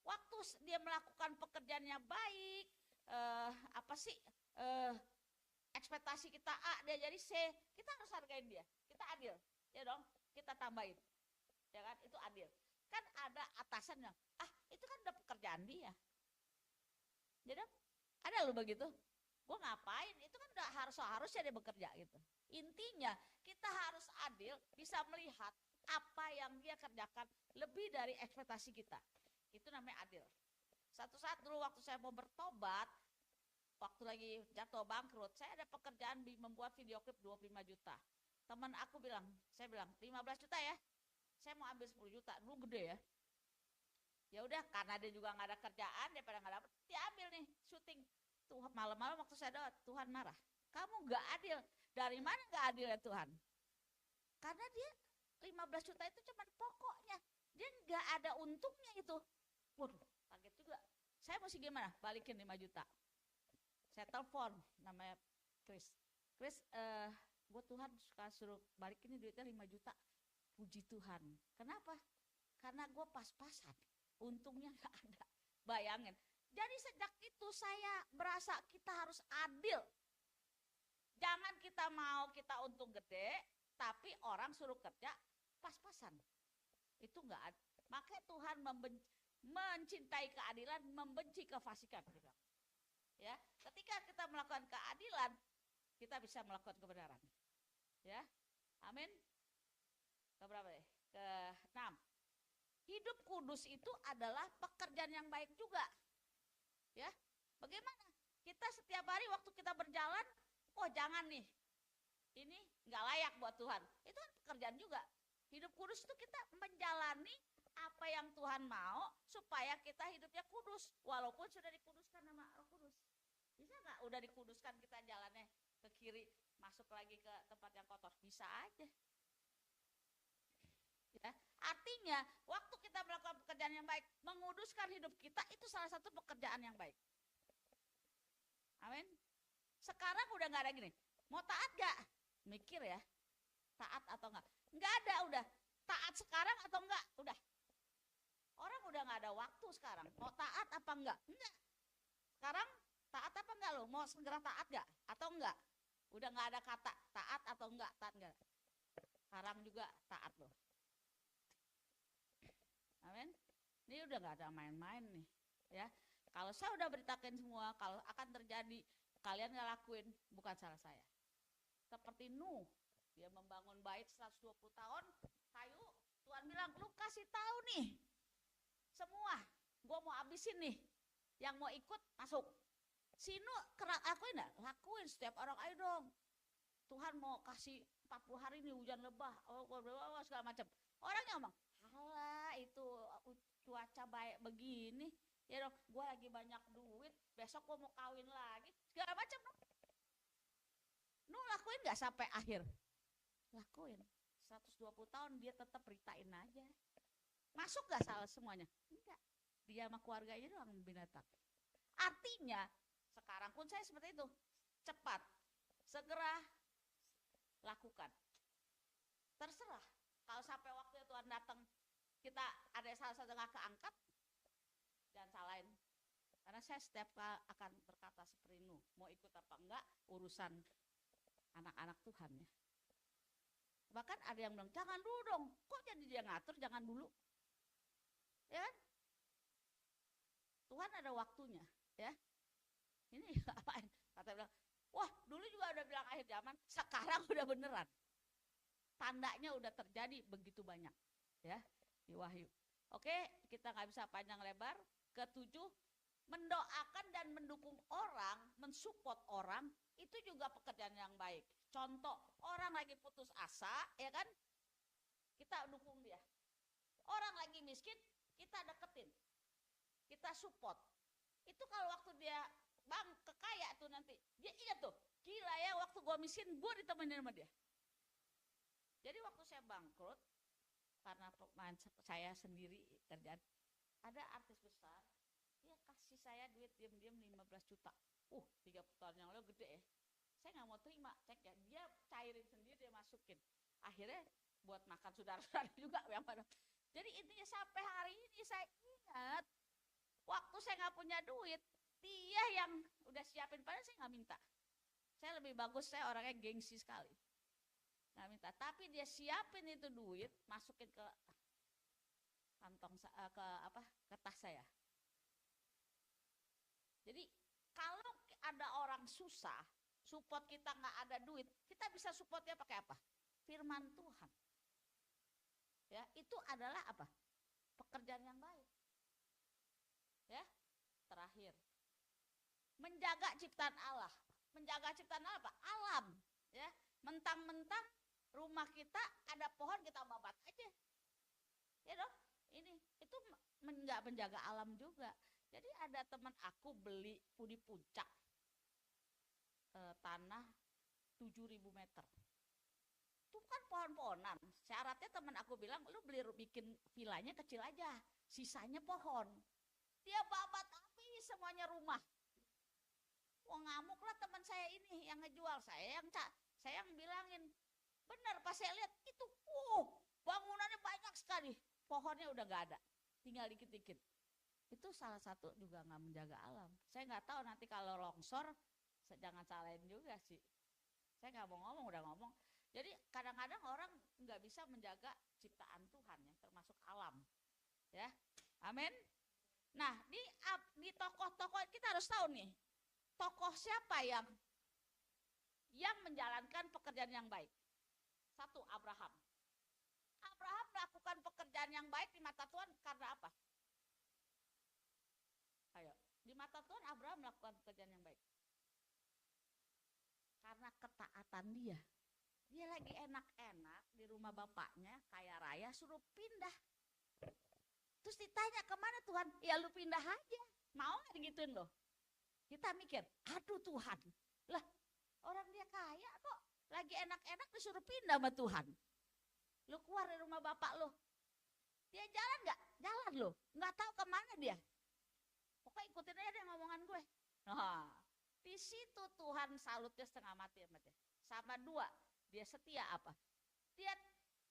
Waktu dia melakukan pekerjaannya baik, ekspektasi kita A, dia jadi C, kita harus hargain dia, kita adil, ya dong, kita tambahin, ya kan, itu adil. Kan ada atasan yang, itu kan udah pekerjaan dia, ya dong, ada lo begitu. Gue ngapain, itu kan udah harusnya dia bekerja gitu. Intinya kita harus adil, bisa melihat apa yang dia kerjakan lebih dari ekspektasi kita. Itu namanya adil. Satu saat dulu waktu saya mau bertobat, waktu lagi jatuh bangkrut, saya ada pekerjaan membuat video klip 25 juta. Teman aku bilang, saya bilang 15 juta ya, saya mau ambil 10 juta, dulu gede ya. Ya udah, karena dia juga nggak ada kerjaan, dia pada nggak dapet, dia ambil nih syuting. Tuhan, malam-malam waktu saya doa, Tuhan marah. Kamu gak adil. Dari mana gak adil ya Tuhan? Karena dia 15 juta itu cuma pokoknya. Dia gak ada untungnya itu. Waduh, kaget juga. Saya mesti gimana? Balikin 5 juta. Saya telepon, namanya Chris. Chris, gue Tuhan suka suruh balikin duitnya 5 juta. Puji Tuhan. Kenapa? Karena gue pas-pasan. Untungnya gak ada. Bayangin. Jadi sejak itu saya berasa kita harus adil. Jangan kita mau kita untung gede, tapi orang suruh kerja pas-pasan. Itu enggak ada. Makanya Tuhan mencintai keadilan, membenci kefasikan. Ya, ketika kita melakukan keadilan, kita bisa melakukan kebenaran. Ya, amin. Keberapa deh? Ke-6. Hidup kudus itu adalah pekerjaan yang baik juga. Ya, bagaimana? Kita setiap hari waktu kita berjalan, jangan nih, ini nggak layak buat Tuhan. Itu kan pekerjaan juga. Hidup kudus itu kita menjalani apa yang Tuhan mau supaya kita hidupnya kudus, walaupun sudah dikuduskan sama Roh Kudus. Bisa nggak? Udah dikuduskan kita jalannya ke kiri, masuk lagi ke tempat yang kotor? Bisa aja. Ya, artinya waktu kita melakukan pekerjaan yang baik, menguduskan hidup kita, itu salah satu pekerjaan yang baik. Amin. Sekarang udah nggak ada gini, mau taat gak? Mikir ya, taat atau enggak? Nggak ada, udah taat sekarang atau enggak? Udah. Orang udah nggak ada waktu sekarang. Mau taat apa enggak? Enggak. Sekarang taat apa enggak lo? Mau segera taat gak? Atau enggak? Udah nggak ada kata taat atau enggak, taat enggak. Sekarang juga taat lo. Amin. Ini udah nggak ada main-main nih, ya. Kalau saya udah beritakan semua, kalau akan terjadi, kalian nggak lakuin, bukan salah saya. Seperti Nuh, dia membangun bait 120 tahun, kayu, Tuhan bilang, lu kasih tahu nih, semua, gue mau habisin nih, yang mau ikut masuk. Si Nuh lakuin nggak? Lakuin, setiap orang, ayo dong, Tuhan mau kasih 40 hari nih hujan lebah, segala macam. Orangnya ngomong, alah itu cuaca baik begini, ya dong, gue lagi banyak duit, besok gue mau kawin lagi, segala macam. Nuh lakuin gak sampai akhir? Lakuin. 120 tahun dia tetap beritain aja. Masuk gak salah semuanya? Enggak. Dia sama keluarganya doang binatang. Artinya sekarang pun saya seperti itu, cepat, segera lakukan. Terserah, kalau sampai waktu Tuhan datang kita ada salah satu nggak keangkat, jangan salahin. Karena saya setiap kali akan berkata seperti Nuh, mau ikut apa enggak urusan anak-anak Tuhan ya. Bahkan ada yang bilang, jangan dulu dong, kok jadi dia ngatur, jangan dulu. Ya kan? Tuhan ada waktunya ya. Ini apaan? Kata bilang, wah dulu juga udah bilang akhir zaman, sekarang udah beneran. Tandanya udah terjadi begitu banyak ya di Wahyu. Oke, kita nggak bisa panjang lebar. Ketujuh, mendoakan dan mendukung orang, mensupport orang, itu juga pekerjaan yang baik. Contoh, orang lagi putus asa, ya kan? Kita dukung dia. Orang lagi miskin, kita deketin. Kita support. Itu kalau waktu dia bang kekaya tuh nanti, dia ingat tuh, gila ya waktu gua miskin, gua ditemenin sama dia. Jadi waktu saya bangkrut, karena pemain saya sendiri kerjaan, ada artis besar, dia kasih saya duit diam-diam 15 juta. 30 tahun yang lalu gede ya. Saya nggak mau terima ceknya, dia cairin sendiri, dia masukin. Akhirnya buat makan saudara-saudara juga yang pada. Jadi intinya sampai hari ini saya ingat, waktu saya nggak punya duit, dia yang udah siapin, padahal saya nggak minta. Saya lebih bagus, saya orangnya gengsi sekali. Nggak minta, tapi dia siapin itu duit, masukin ke kantong ke tas saya. Jadi kalau ada orang susah, support kita nggak ada duit, kita bisa supportnya pakai apa? Firman Tuhan. Ya, itu adalah apa? Pekerjaan yang baik. Ya, terakhir, menjaga ciptaan Allah. Menjaga ciptaan Allah apa? Alam. Ya, mentang-mentang rumah kita ada pohon, kita babat aja. Ya dong, ini itu nggak menjaga alam juga. Jadi ada teman aku beli di puncak tanah 7.000 meter. Itu kan pohon-pohonan. Syaratnya teman aku bilang, lu bikin vilanya kecil aja, sisanya pohon. Dia babat habis semuanya rumah. Wah ngamuk lah teman saya ini yang ngejual, saya yang bilangin. Benar pas saya lihat itu, bangunannya banyak sekali, pohonnya udah nggak ada, tinggal dikit-dikit. Itu salah satu juga nggak menjaga alam. Saya nggak tahu nanti kalau longsor, jangan salahin juga sih. Saya nggak mau ngomong, udah ngomong. Jadi kadang-kadang orang nggak bisa menjaga ciptaan Tuhan ya, termasuk alam. Ya, amin. Nah di tokoh-tokoh kita harus tahu nih, tokoh siapa yang menjalankan pekerjaan yang baik. Satu, Abraham. Abraham melakukan pekerjaan yang baik di mata Tuhan karena apa? Ayo, di mata Tuhan Abraham melakukan pekerjaan yang baik karena ketaatan dia. Dia lagi enak-enak di rumah bapaknya, kaya raya, suruh pindah. Terus ditanya, kemana Tuhan? Ya lu pindah aja. Mau gak digituin loh? Kita mikir, aduh Tuhan, lah orang dia kaya kok, lagi enak-enak disuruh pindah sama Tuhan. Lu keluar dari rumah bapak lu. Dia jalan gak? Jalan loh, gak tahu kemana dia. Pokoknya ikutin aja deh ngomongan gue. Nah, di situ Tuhan salutnya setengah mati sama dia. Sama dua, dia setia apa? Dia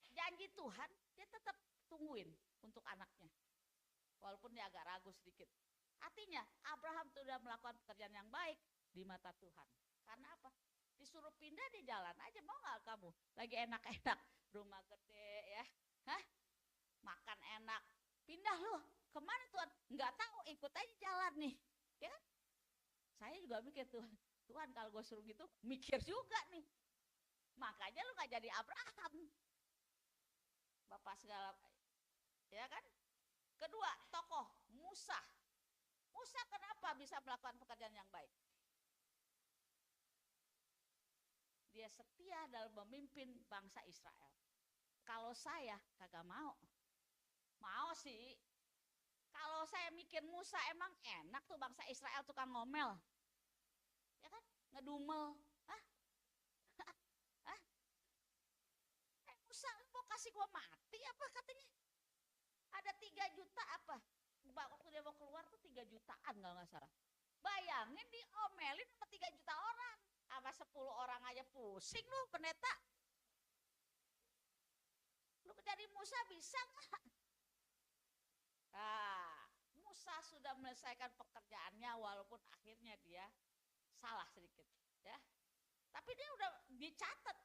janji Tuhan, dia tetap tungguin untuk anaknya. Walaupun dia agak ragu sedikit. Artinya Abraham sudah melakukan pekerjaan yang baik di mata Tuhan. Karena apa? Disuruh pindah di jalan aja, mau gak kamu? Lagi enak-enak, rumah gede ya, makan enak. Pindah loh, kemana Tuhan? Nggak tahu, ikut aja jalan nih. Ya kan? Saya juga mikir Tuhan kalau gue suruh gitu, mikir juga nih. Makanya lu gak jadi Abraham. Bapak segala, ya kan? Kedua, tokoh Musa. Musa kenapa bisa melakukan pekerjaan yang baik? Dia setia dalam memimpin bangsa Israel. Kalau saya kagak mau. Mau sih. Kalau saya mikir Musa emang enak tuh bangsa Israel tukang ngomel. Ya kan? Ngedumel. Musa lu mau kasih gua mati apa katanya? Ada 3 juta apa? Waktu dia mau keluar tuh 3 jutaan kalau nggak salah. Bayangin diomelin sama 3 juta orang. Sama 10 orang aja pusing lu pendeta. Lu jadi Musa bisa nggak? Nah, Musa sudah menyelesaikan pekerjaannya walaupun akhirnya dia salah sedikit, ya. Tapi dia udah dicatat.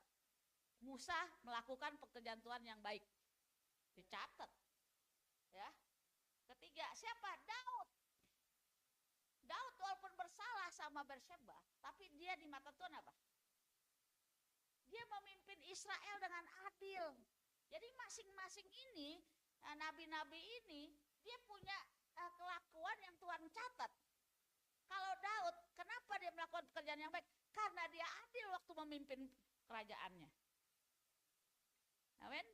Musa melakukan pekerjaan Tuhan yang baik. Dicatat. Ya. Ketiga, siapa? Daud. Daud walaupun bersalah sama Berseba, tapi dia di mata Tuhan apa? Dia memimpin Israel dengan adil. Jadi masing-masing ini, nabi-nabi ini, dia punya kelakuan yang Tuhan catat. Kalau Daud, kenapa dia melakukan pekerjaan yang baik? Karena dia adil waktu memimpin kerajaannya. Amin.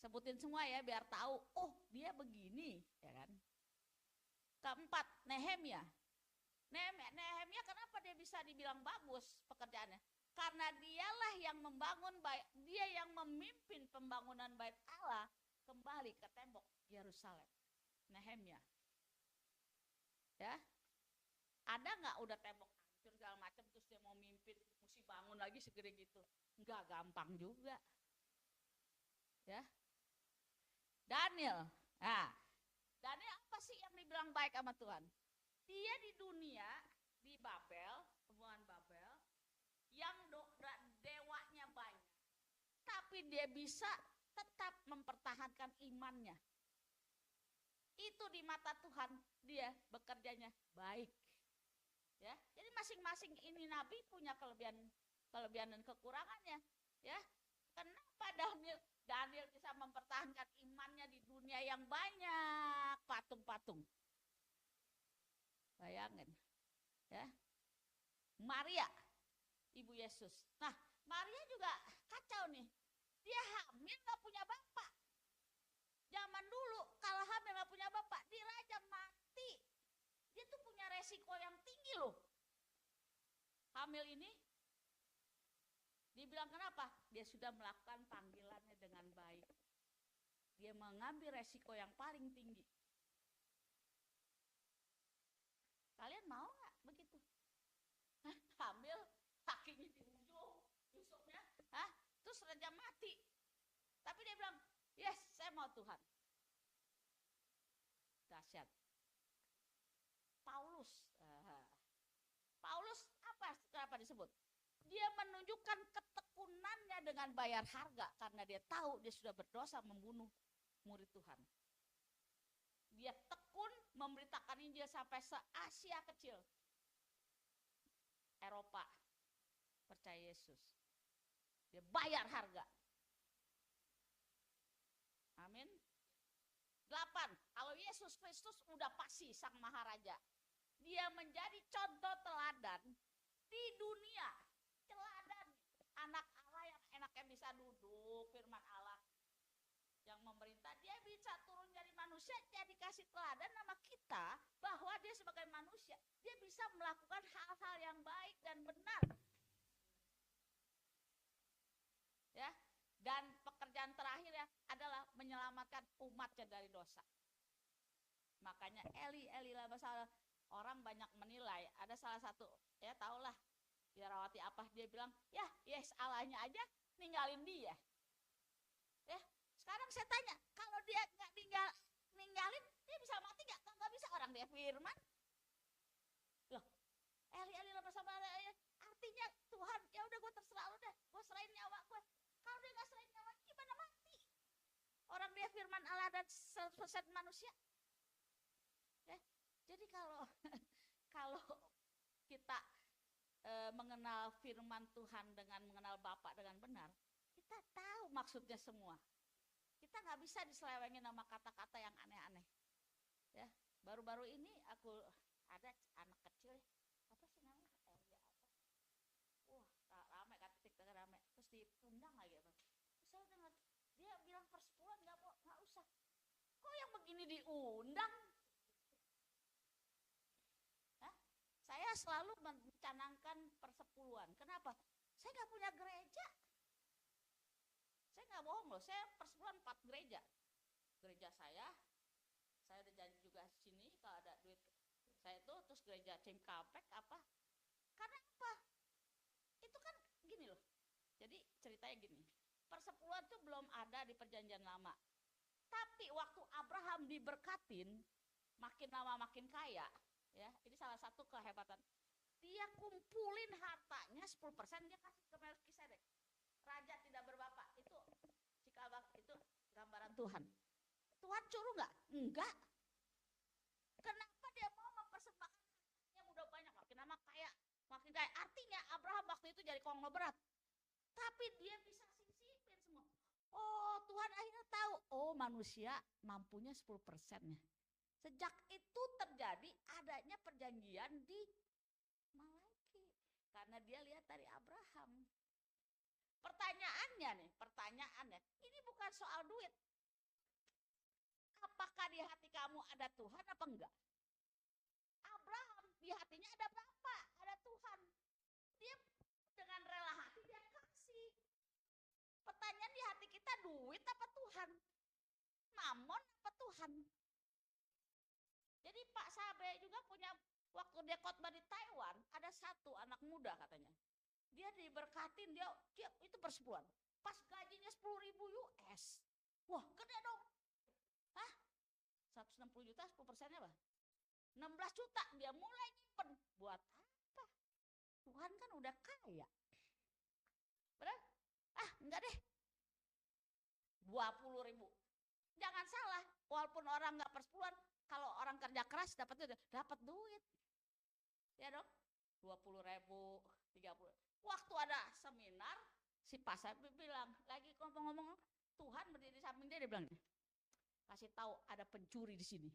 Sebutin semua ya biar tahu, oh dia begini, ya kan. Keempat, Nehemia. Nehemia kenapa dia bisa dibilang bagus pekerjaannya? Karena dialah yang membangun bait, dia yang memimpin pembangunan bait Allah kembali ke tembok Yerusalem. Nehemia. Ya. Ada nggak udah tembok hancur segala macam terus dia mau mimpin, mesti bangun lagi segede gitu? Nggak gampang juga. Ya. Daniel. Nah, Daniel apa sih yang dibilang baik sama Tuhan? Dia di dunia, di Babel, hubungan Babel, yang dewanya banyak, tapi dia bisa tetap mempertahankan imannya. Itu di mata Tuhan dia bekerjanya baik. Ya, jadi masing-masing ini nabi punya kelebihan dan kekurangannya. Ya, kenapa Daniel bisa mempertahankan imannya di dunia yang banyak patung-patung? Bayangin, ya. Maria, ibu Yesus. Nah, Maria juga kacau nih. Dia hamil nggak punya bapak. Zaman dulu kalau hamil nggak punya bapak, dirajam mati. Dia tuh punya resiko yang tinggi loh. Hamil ini, dibilang kenapa? Dia sudah melakukan panggilannya dengan baik. Dia mengambil resiko yang paling tinggi. Kalian mau nggak begitu? Hamil, kakinya di ujung, Yusufnya, terus rajam mati. Tapi dia bilang, yes, saya mau Tuhan. Dahsyat. Paulus apa? Kenapa disebut? Dia menunjukkan ketekunannya dengan bayar harga karena dia tahu dia sudah berdosa membunuh murid Tuhan. Dia tekun memberitakan Injil sampai se-Asia kecil. Eropa percaya Yesus. Dia bayar harga. Amin. 8. Kalau Yesus Kristus udah pasti sang maharaja. Dia menjadi contoh teladan di dunia. Teladan anak Allah yang enaknya bisa duduk firman Allah yang memerintah, dia bisa turun jadi manusia, jadi kasih teladan nama kita bahwa dia sebagai manusia dia bisa melakukan hal-hal yang baik dan benar. Ya, dan pekerjaan terakhir ya adalah menyelamatkan umatnya dari dosa. Makanya Eli lama salah, orang banyak menilai. Ada salah satu, ya tahulah biarawati apa, dia bilang, ya yes Allahnya aja ninggalin dia. Ya, sekarang saya tanya, kalau dia nggak ninggalin, dia bisa mati nggak? Nggak bisa, orang dia firman. Loh, Eli bersama ya, artinya Tuhan, ya udah gue terserah lu deh, gue serahin nyawa gue. Kalau dia nggak serahin nyawa, gimana mati? Orang dia firman Allah dan 100% manusia. Ya, jadi kalau kita mengenal firman Tuhan dengan mengenal Bapa dengan benar, kita tahu maksudnya semua. Kita nggak bisa diselewengin sama kata-kata yang aneh-aneh. Ya, baru-baru ini aku ada anak kecil, apa sih namanya? Rame kan, TikTok rame. Terus diundang lagi apa? Saya dengar dia bilang persepuluhan nggak usah. Kok yang begini diundang? Saya selalu mencanangkan persepuluhan. Kenapa? Saya nggak punya gereja. Saya nggak bohong loh, saya persepuluhan 4 gereja. Gereja saya udah janji juga sini kalau ada duit Saya itu terus gereja Cikampek apa? Karena apa? Itu kan gini loh. Jadi ceritanya gini. Persepuluhan itu belum ada di perjanjian lama. Tapi waktu Abraham diberkatin, makin lama makin kaya, ya. Ini salah satu kehebatan. Dia kumpulin hartanya 10% dia kasih ke Melkisedek. Raja tidak berbapak. Itu itu gambaran Tuhan. Tuhan suruh nggak? Enggak. Kenapa dia mau mempersembahkan hartanya udah banyak, makin lama kaya, makin kaya. Artinya Abraham waktu itu jadi konglomerat. Tapi dia bisa sisipin semua. Oh, Tuhan akhirnya tahu, oh manusia mampunya 10%-nya. Sejak itu terjadi adanya perjanjian di Malaki. Karena dia lihat dari Abraham. Pertanyaannya, ini bukan soal duit. Apakah di hati kamu ada Tuhan apa enggak? Abraham di hatinya ada Bapa, ada Tuhan. Dia dengan rela hati dia kasih. Pertanyaan di hati kita, duit apa Tuhan? Mamon apa Tuhan? Jadi Pak Sabre juga punya, waktu dia khotbah di Taiwan, ada satu anak muda katanya. Dia diberkatin, dia itu persepuluhan. Pas gajinya 10.000 US. Wah, gede dong. Hah? 160 juta 10%-nya apa? 16 juta dia mulai nyimpen. Buat apa? Tuhan kan udah kaya. Benar? Enggak deh. 20.000. Jangan salah, walaupun orang nggak persepuluhan, kalau orang kerja keras dapat duit. Ya dong? 20.000, 30. Waktu ada seminar, si Pak Sabi bilang, lagi ngomong-ngomong, Tuhan berdiri di samping dia bilang, kasih tahu ada pencuri di sini.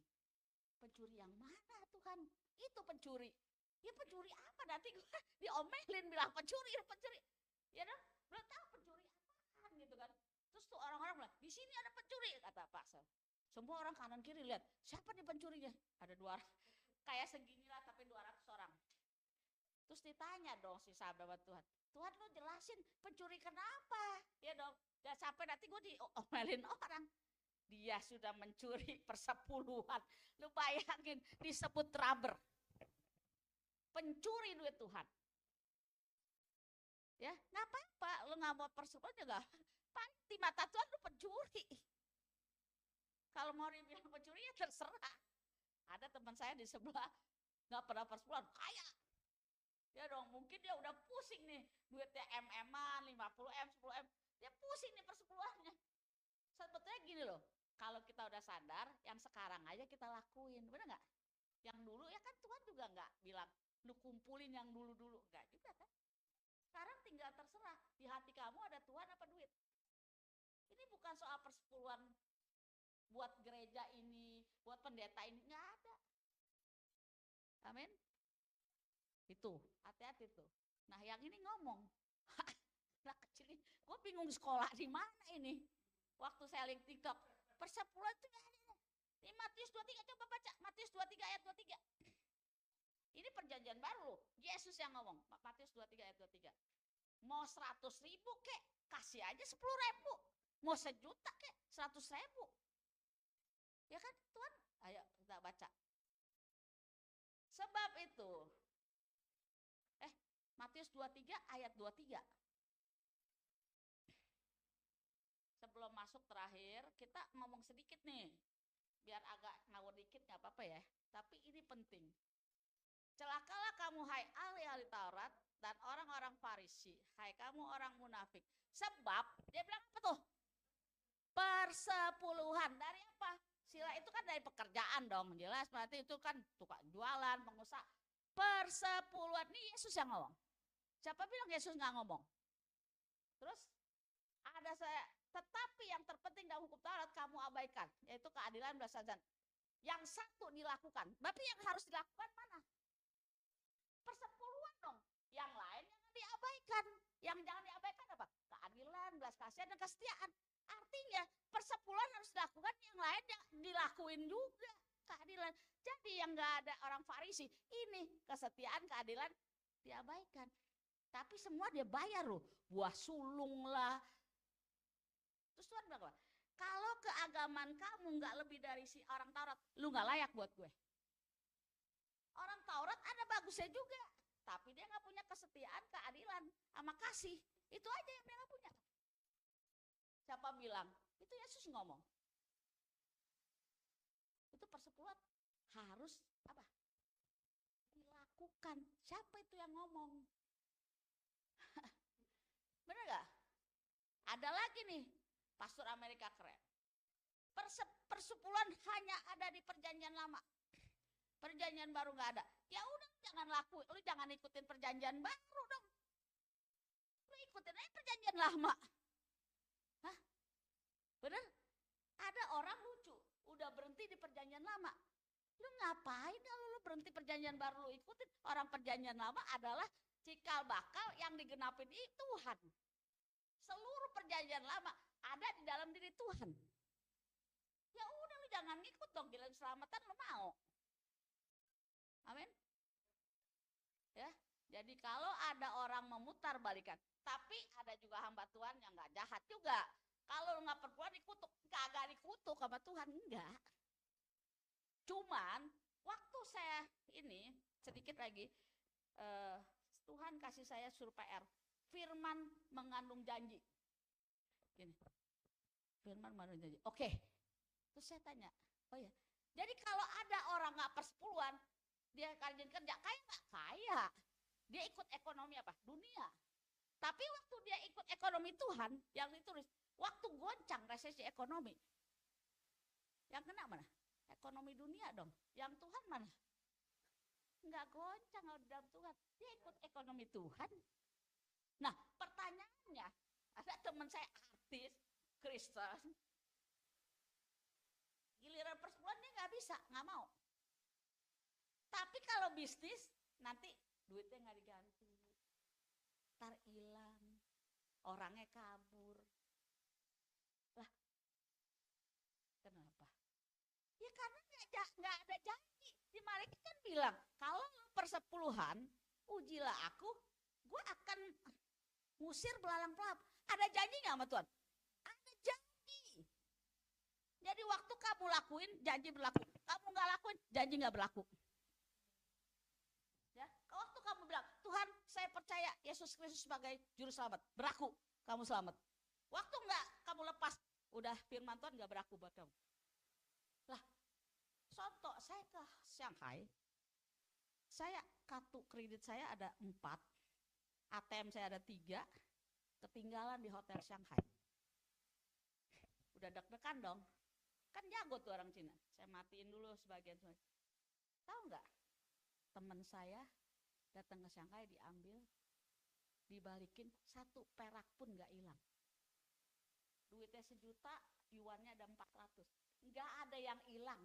Pencuri yang mana Tuhan? Itu pencuri. Ya pencuri apa? Nanti gue diomelin bilang pencuri. Ya dong? Belum tahu pencuri apaan gitu kan. Terus tuh orang-orang bilang, di sini ada pencuri, kata Pak Sabi. Semua orang kanan kiri lihat, siapa nih pencurinya? Ada 200, kayak seginilah tapi 200 orang. Terus ditanya dong si sahabat Tuhan, Tuhan lu jelasin pencuri kenapa? Ya dong, dan sampai nanti gue diomelin orang. Dia sudah mencuri persepuluhan. Lu bayangin disebut rubber. Pencuri duit Tuhan. Ya, nggak apa-apa, lu nggak mau persepuluhan juga. Paling di mata Tuhan lu pencuri. Kalau mau dibilang pencuri ya terserah. Ada teman saya di sebelah nggak pernah persepuluhan, kaya. Ya dong, mungkin dia udah pusing nih, duitnya MM-an, 50M, 10M, dia pusing nih persepuluhannya. Sebetulnya gini loh, kalau kita udah sadar, yang sekarang aja kita lakuin, bener nggak? Yang dulu ya kan Tuhan juga nggak bilang, lu kumpulin yang dulu-dulu, nggak juga kan? Sekarang tinggal terserah, di hati kamu ada Tuhan apa duit. Ini bukan soal persepuluhan buat gereja ini, buat pendeta ini, nggak ada. Amin. Itu, hati-hati tuh. Nah yang ini ngomong, anak kecil ini, gue bingung sekolah di mana ini. Waktu saya link TikTok, persepuluhan itu nggak ada. Ini Matius 23, coba baca, Matius 23 ayat 23. Ini perjanjian baru loh, Yesus yang ngomong, Matius 23 ayat 23. Mau 100.000 kek, kasih aja 10.000. Mau 1 juta kek, 100.000. Ya kan Tuhan, ayo kita baca. Sebab itu, Matius 23 ayat 23. Sebelum masuk terakhir, kita ngomong sedikit nih. Biar agak ngawur dikit gak apa-apa ya. Tapi ini penting. Celakalah kamu hai ahli-ahli Taurat dan orang-orang Farisi. Hai kamu orang munafik. Sebab, dia bilang apa tuh? Persepuluhan. Dari apa? Sila itu kan dari pekerjaan dong. Jelas, berarti itu kan tukang jualan, pengusaha. Persepuluhan. Ini Yesus yang ngomong. Siapa bilang Yesus nggak ngomong? Terus ada saya, tetapi yang terpenting dalam hukum Taurat kamu abaikan, yaitu keadilan belas kasihan. Yang satu dilakukan, tapi yang harus dilakukan mana? Persepuluhan dong. Yang lain jangan diabaikan. Yang jangan diabaikan apa? Keadilan, belas kasihan dan kesetiaan. Artinya persepuluhan harus dilakukan, yang lain yang dilakuin juga. Keadilan. Jadi yang nggak ada orang Farisi, ini kesetiaan, keadilan diabaikan. Tapi semua dia bayar loh, buah sulung lah. Terus Tuhan bilang apa? Kalau keagamaan kamu nggak lebih dari si orang Taurat, lu nggak layak buat gue. Orang Taurat ada bagusnya juga, tapi dia nggak punya kesetiaan, keadilan, sama kasih. Itu aja yang dia nggak punya. Siapa bilang? Itu Yesus ngomong. Itu persepuluhan harus apa? Dilakukan. Siapa itu yang ngomong? Bener gak? Ada lagi nih, pastor Amerika keren. Persepuluhan hanya ada di perjanjian lama. Perjanjian baru nggak ada. Ya udah, jangan lakuin, lu jangan ikutin perjanjian baru dong. Lu ikutin aja perjanjian lama. Hah? Bener? Ada orang lucu, udah berhenti di perjanjian lama. Lu ngapain kalau lu berhenti perjanjian baru lu ikutin? Orang perjanjian lama adalah cikal bakal yang digenapin Tuhan. Seluruh perjanjian lama ada di dalam diri Tuhan. Ya udah, lu jangan ngikut dong, gila keselamatan lu mau. Amin. Ya, jadi kalau ada orang memutar balikan, tapi ada juga hamba Tuhan yang nggak jahat juga. Kalau nggak perempuan dikutuk, kagak dikutuk sama Tuhan, enggak. Cuman waktu saya ini sedikit lagi, Tuhan kasih saya suruh PR, firman mengandung janji. Gini, firman mengandung janji. Oke, terus saya tanya, oh ya, jadi kalau ada orang nggak persepuluhan, dia rajin kerja, kaya nggak? Kaya. Dia ikut ekonomi apa? Dunia. Tapi waktu dia ikut ekonomi Tuhan, yang ditulis, waktu goncang resesi ekonomi, yang kena mana? Ekonomi dunia dong. Yang Tuhan mana? Nggak goncang kalau di dalam Tuhan. Dia ikut ekonomi Tuhan. Nah, pertanyaannya, ada teman saya artis, Kristen, giliran persepuluhan dia nggak bisa, nggak mau. Tapi kalau bisnis, nanti duitnya nggak diganti, ntar hilang, orangnya kabur. Lah, kenapa? Ya karena nggak ada janji. Di Malaikat kan bilang, kalau persepuluhan, ujilah aku, gue akan ngusir belalang-belalang. Ada janji nggak sama Tuhan? Ada janji. Jadi waktu kamu lakuin, janji berlaku. Kamu nggak lakuin, janji nggak berlaku. Ya, waktu kamu bilang, Tuhan saya percaya Yesus Kristus sebagai juru selamat, berlaku, kamu selamat. Waktu enggak kamu lepas, udah firman Tuhan enggak berlaku buat kamu. Lah, contoh saya ke Shanghai, saya kartu kredit saya ada 4, ATM saya ada 3, ketinggalan di hotel Shanghai. Udah deg-degan dong, kan jago tuh orang Cina, saya matiin dulu sebagian. Tahu enggak? Teman saya datang ke Shanghai, diambil, dibalikin, 1 perak pun nggak hilang. Duitnya 1 juta, yuannya ada 400. Nggak ada yang hilang.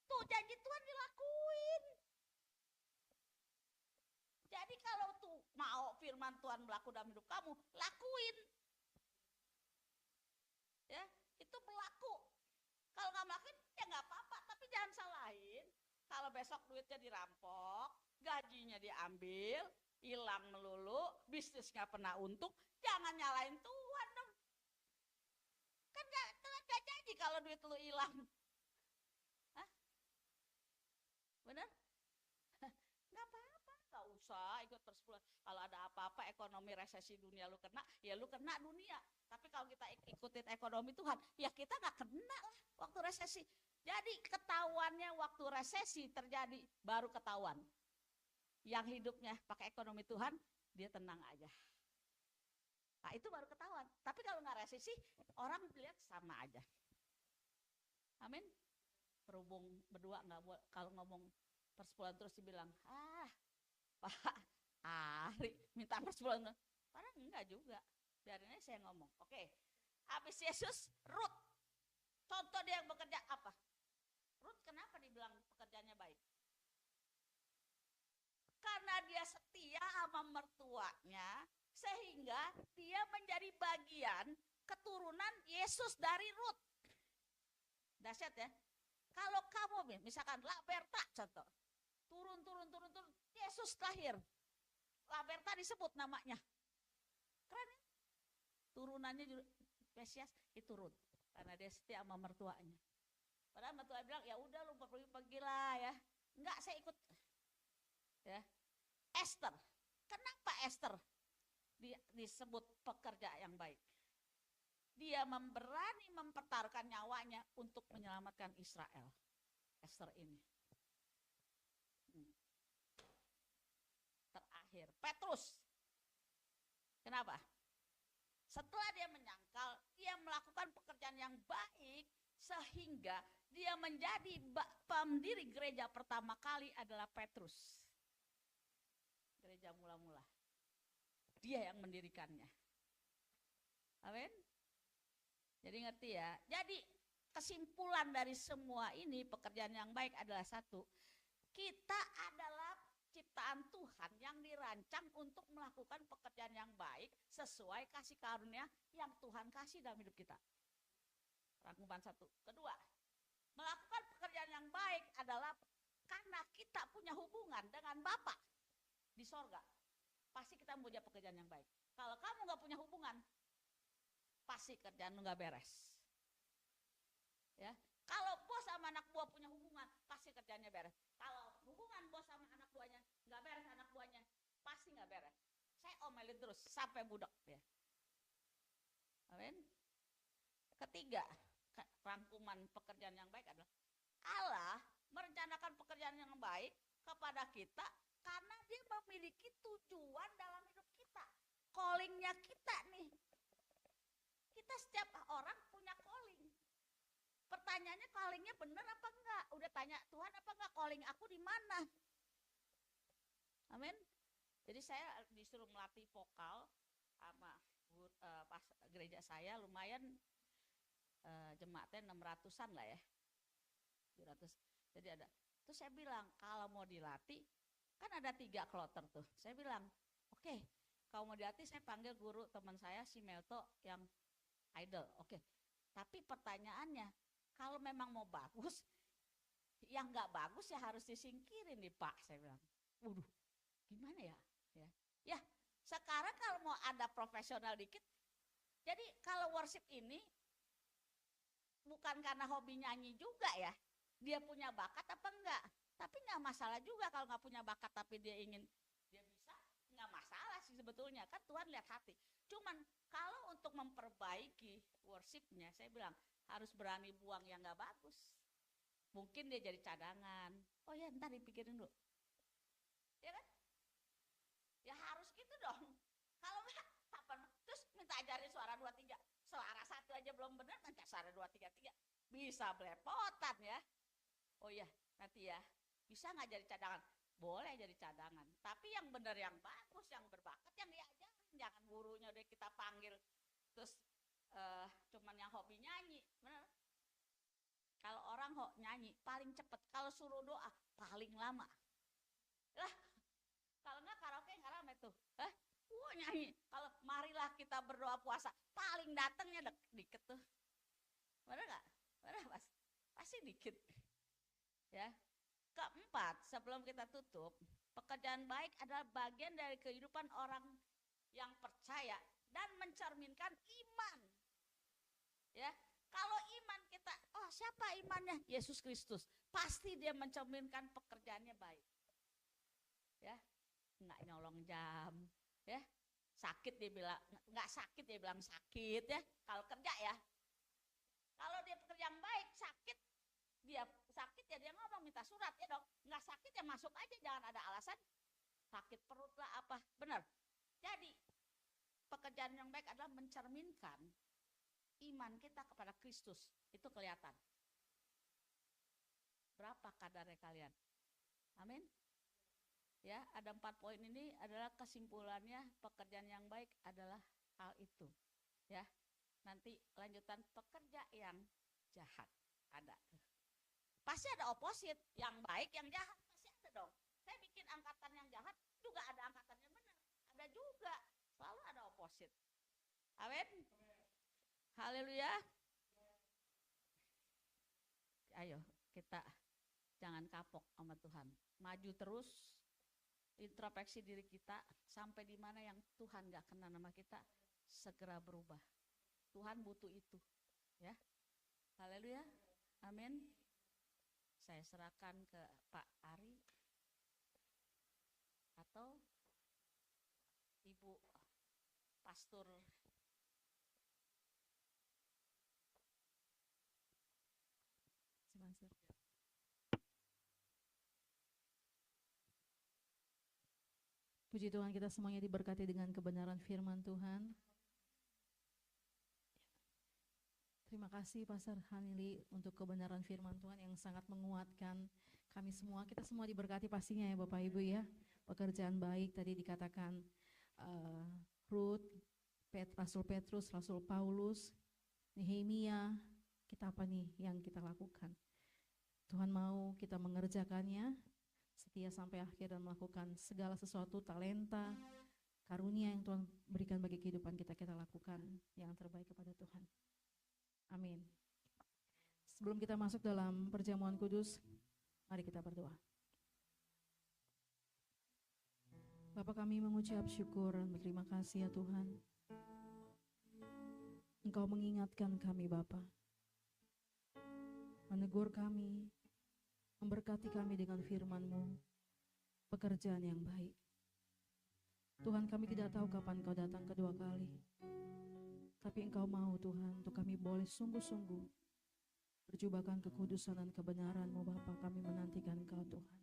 Tuh janji Tuhan dilakuin. Jadi kalau tuh mau firman Tuhan berlaku dalam hidup kamu, lakuin. Ya, itu berlaku. Kalau nggak melakukan, ya nggak apa-apa, tapi jangan salahin. Kalau besok duitnya dirampok, gajinya diambil, hilang melulu, bisnis nggak pernah untung, jangan nyalain Tuhan dong. Kan gak janji kalau duit lu hilang. Hah? Bener? Nggak apa-apa, nggak usah ikut persepuluhan. Kalau ada apa-apa ekonomi resesi dunia lu kena, ya lu kena dunia. Tapi kalau kita ikutin ekonomi Tuhan, ya kita nggak kena lah waktu resesi. Jadi ketahuannya waktu resesi terjadi, baru ketahuan. Yang hidupnya pakai ekonomi Tuhan, dia tenang aja. Nah itu baru ketahuan. Tapi kalau nggak resesi, orang lihat sama aja. Amin. Berhubung berdua nggak boleh, kalau ngomong persepuluhan terus dibilang, Pak Ari minta persepuluhan. Padahal enggak juga. Biarin aja saya ngomong. Oke. Habis Yesus, Rut. Contoh dia yang bekerja apa? Rut kenapa dibilang pekerjaannya baik? Karena dia setia sama mertuanya, sehingga dia menjadi bagian keturunan Yesus dari Rut. Dahsyat ya. Kalau kamu misalkan Laberta contoh, turun, Yesus lahir. Laberta disebut namanya. Keren ya? Turunannya juga Mesias itu Rut. Karena dia setia sama mertuanya. Padahal mertua bilang, ya udah lu pergilah ya. Enggak, saya ikut. Ya, Esther. Kenapa Esther disebut pekerja yang baik? Dia berani mempertaruhkan nyawanya untuk menyelamatkan Israel. Esther ini. Terakhir, Petrus. Kenapa? Setelah dia menyangkal, dia melakukan pekerjaan yang baik sehingga dia menjadi pendiri gereja pertama kali adalah Petrus. Gereja mula-mula. Dia yang mendirikannya. Amin. Jadi ngerti ya. Jadi kesimpulan dari semua ini pekerjaan yang baik adalah satu. Kita adalah ciptaan Tuhan yang dirancang untuk melakukan pekerjaan yang baik sesuai kasih karunia yang Tuhan kasih dalam hidup kita. Rangkuman satu. Kedua, melakukan pekerjaan yang baik adalah karena kita punya hubungan dengan Bapa di sorga. Pasti kita punya pekerjaan yang baik. Kalau kamu gak punya hubungan, pasti kerjaan lu gak beres. Ya, kalau bos sama anak buah punya hubungan, pasti kerjaannya beres. Kalau hubungan bos sama anak buahnya nggak beres, anak buahnya pasti nggak beres. Saya omelin terus sampai budak ya. Amin. Ketiga, rangkuman pekerjaan yang baik adalah Allah merencanakan pekerjaan yang baik kepada kita karena Dia memiliki tujuan dalam hidup kita. Callingnya kita nih. Kita setiap orang punya calling. Pertanyaannya callingnya benar apa enggak? Udah tanya Tuhan apa enggak, calling aku di mana? Amin. Jadi saya disuruh melatih vokal sama pas gereja saya lumayan jemaatnya 600-an lah ya. 700. Jadi ada. Terus saya bilang kalau mau dilatih kan ada 3 kloter tuh. Saya bilang oke, kalau mau dilatih saya panggil guru teman saya si Melto yang idol. Oke. Tapi pertanyaannya kalau memang mau bagus, yang nggak bagus ya harus disingkirin nih Pak, saya bilang. Waduh, gimana ya? Ya, sekarang kalau mau ada profesional dikit, jadi kalau worship ini bukan karena hobi nyanyi juga ya, dia punya bakat apa enggak? Tapi nggak masalah juga kalau nggak punya bakat tapi dia bisa, nggak masalah sih sebetulnya, kan Tuhan lihat hati. Cuman kalau untuk memperbaiki worshipnya, saya bilang harus berani buang yang gak bagus. Mungkin dia jadi cadangan. Oh ya ntar dipikirin dulu. Ya kan? Ya harus gitu dong. Kalau enggak, terus minta ajarin suara 2-3. Suara 1 aja belum benar, minta suara 2-3-3. Bisa belepotan ya. Oh iya nanti ya. Bisa gak jadi cadangan? Boleh jadi cadangan. Tapi yang benar, yang bagus, yang berbakat, yang diajarin. Jangan gurunya udah kita panggil. Terus cuman yang hobi nyanyi, bener? Kalau orang nyanyi paling cepet, kalau suruh doa paling lama. Lah, kalau enggak karaoke nggak rame tuh, nyanyi. Kalau marilah kita berdoa puasa, paling datangnya dikit tuh, bener nggak? Bener pasti dikit. Ya. Keempat, sebelum kita tutup, pekerjaan baik adalah bagian dari kehidupan orang yang percaya dan mencerminkan iman. Ya, kalau iman kita, oh siapa imannya? Yesus Kristus. Pasti dia mencerminkan pekerjaannya baik. Ya, nggak nyolong jam, ya. Sakit dia bilang nggak sakit, dia bilang sakit ya. Kalau kerja ya. Kalau dia pekerja yang baik, sakit ya dia ngomong minta surat ya dong. Nggak sakit ya masuk aja, jangan ada alasan. Sakit perut lah apa, benar. Jadi pekerjaan yang baik adalah mencerminkan iman kita kepada Kristus, itu kelihatan. Berapa kadarnya kalian? Amin. Ya, ada 4 poin ini adalah kesimpulannya, pekerjaan yang baik adalah hal itu. Ya, nanti lanjutan pekerja yang jahat ada. Pasti ada oposit, yang baik, yang jahat pasti ada dong. Saya bikin angkatan yang jahat juga ada angkatan yang benar, ada juga, selalu ada oposit. Amin. Haleluya. Ayo kita jangan kapok sama Tuhan. Maju terus, introspeksi diri kita sampai di mana yang Tuhan gak kenal nama kita, segera berubah. Tuhan butuh itu. Ya. Haleluya. Amin. Saya serahkan ke Pak Ari atau Ibu Pastor. Puji Tuhan, kita semuanya diberkati dengan kebenaran firman Tuhan. Terima kasih Pastor Hanili untuk kebenaran firman Tuhan yang sangat menguatkan kami semua. Kita semua diberkati pastinya ya Bapak Ibu ya. Pekerjaan baik tadi dikatakan Ruth, Rasul Petrus, Rasul Paulus, Nehemia. Kita apa nih yang kita lakukan? Tuhan mau kita mengerjakannya, setia sampai akhir dan melakukan segala sesuatu, talenta, karunia yang Tuhan berikan bagi kehidupan kita, kita lakukan yang terbaik kepada Tuhan. Amin. Sebelum kita masuk dalam perjamuan kudus, mari kita berdoa. Bapa, kami mengucap syukur dan berterima kasih ya Tuhan. Engkau mengingatkan kami Bapa, menegur kami, memberkati kami dengan firman-Mu, pekerjaan yang baik. Tuhan, kami tidak tahu kapan Kau datang kedua kali, tapi Engkau mau Tuhan untuk kami boleh sungguh-sungguh berjubahkan kekudusan dan kebenaran-Mu Bapa. Kami menantikan Engkau Tuhan.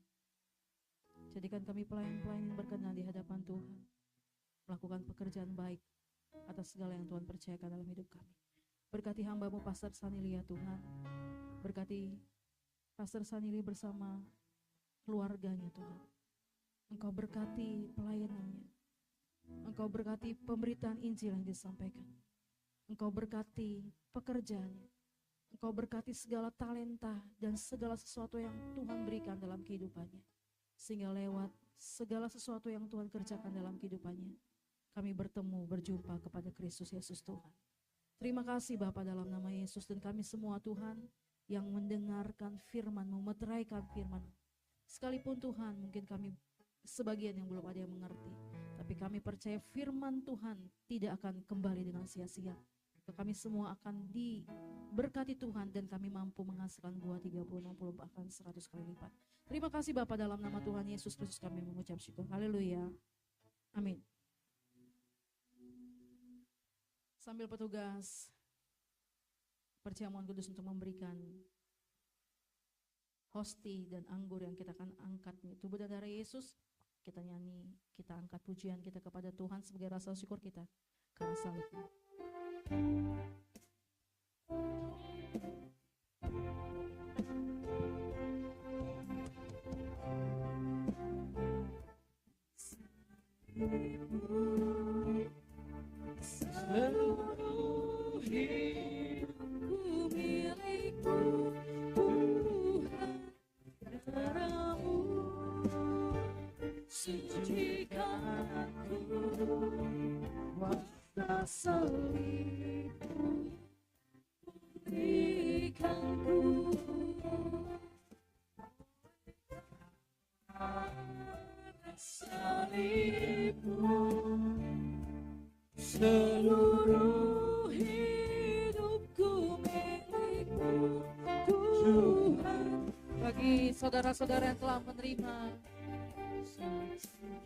Jadikan kami pelayan-pelayan yang berkenan di hadapan Tuhan, melakukan pekerjaan baik atas segala yang Tuhan percayakan dalam hidup kami. Berkati hamba-Mu Pastor Sanili ya Tuhan. Berkati Pastor Sanili bersama keluarganya Tuhan. Engkau berkati pelayanannya. Engkau berkati pemberitaan Injil yang disampaikan. Engkau berkati pekerjaannya. Engkau berkati segala talenta dan segala sesuatu yang Tuhan berikan dalam kehidupannya. Sehingga lewat segala sesuatu yang Tuhan kerjakan dalam kehidupannya, kami bertemu, berjumpa kepada Kristus Yesus Tuhan. Terima kasih Bapa dalam nama Yesus, dan kami semua Tuhan yang mendengarkan firman-Mu, meteraikan firman-Mu. Sekalipun Tuhan mungkin kami sebagian yang belum ada yang mengerti, tapi kami percaya firman Tuhan tidak akan kembali dengan sia-sia. Kami semua akan diberkati Tuhan dan kami mampu menghasilkan buah 30, 60, bahkan 100 kali lipat. Terima kasih Bapa, dalam nama Tuhan Yesus Kristus kami mengucap syukur. Haleluya. Amin. Sambil petugas perjamuan kudus untuk memberikan hosti dan anggur yang kita akan angkat tubuh dan darah Yesus, kita nyanyi, kita angkat pujian kita kepada Tuhan sebagai rasa syukur kita karena salibnya. Seluruh hidupku milikmu, Tuhan, darah-Mu sucikanku, kuasa salib-Mu berikanku, salib-Mu. Seluruh hidupku milikmu, Tuhan. Bagi saudara-saudara yang telah menerima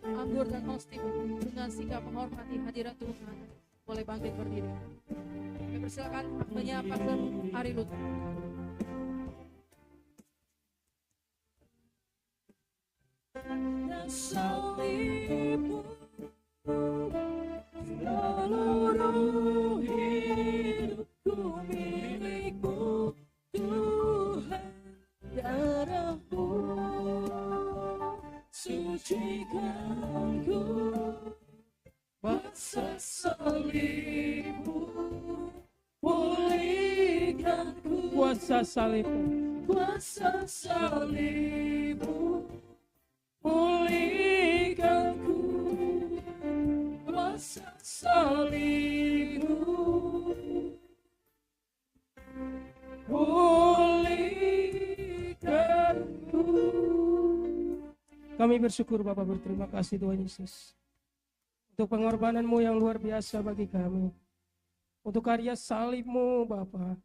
anggur dan hosti dengan sikap menghormati hadirat Tuhan, boleh bangkit berdiri. Kami persilakan hambanya Pastor Ari Lut. Salib-Mu, seluruh hidupku milikmu, Tuhan, darah-Mu sucikanku, kuasa salib-Mu pulihkanku, kuasa salib-Mu, kuasa salib-Mu pulihkanku, kuasa salib-Mu pulihkanku. Kami bersyukur Bapa, berterima kasih Tuhan Yesus untuk pengorbanan-Mu yang luar biasa bagi kami, untuk karya salib-Mu Bapa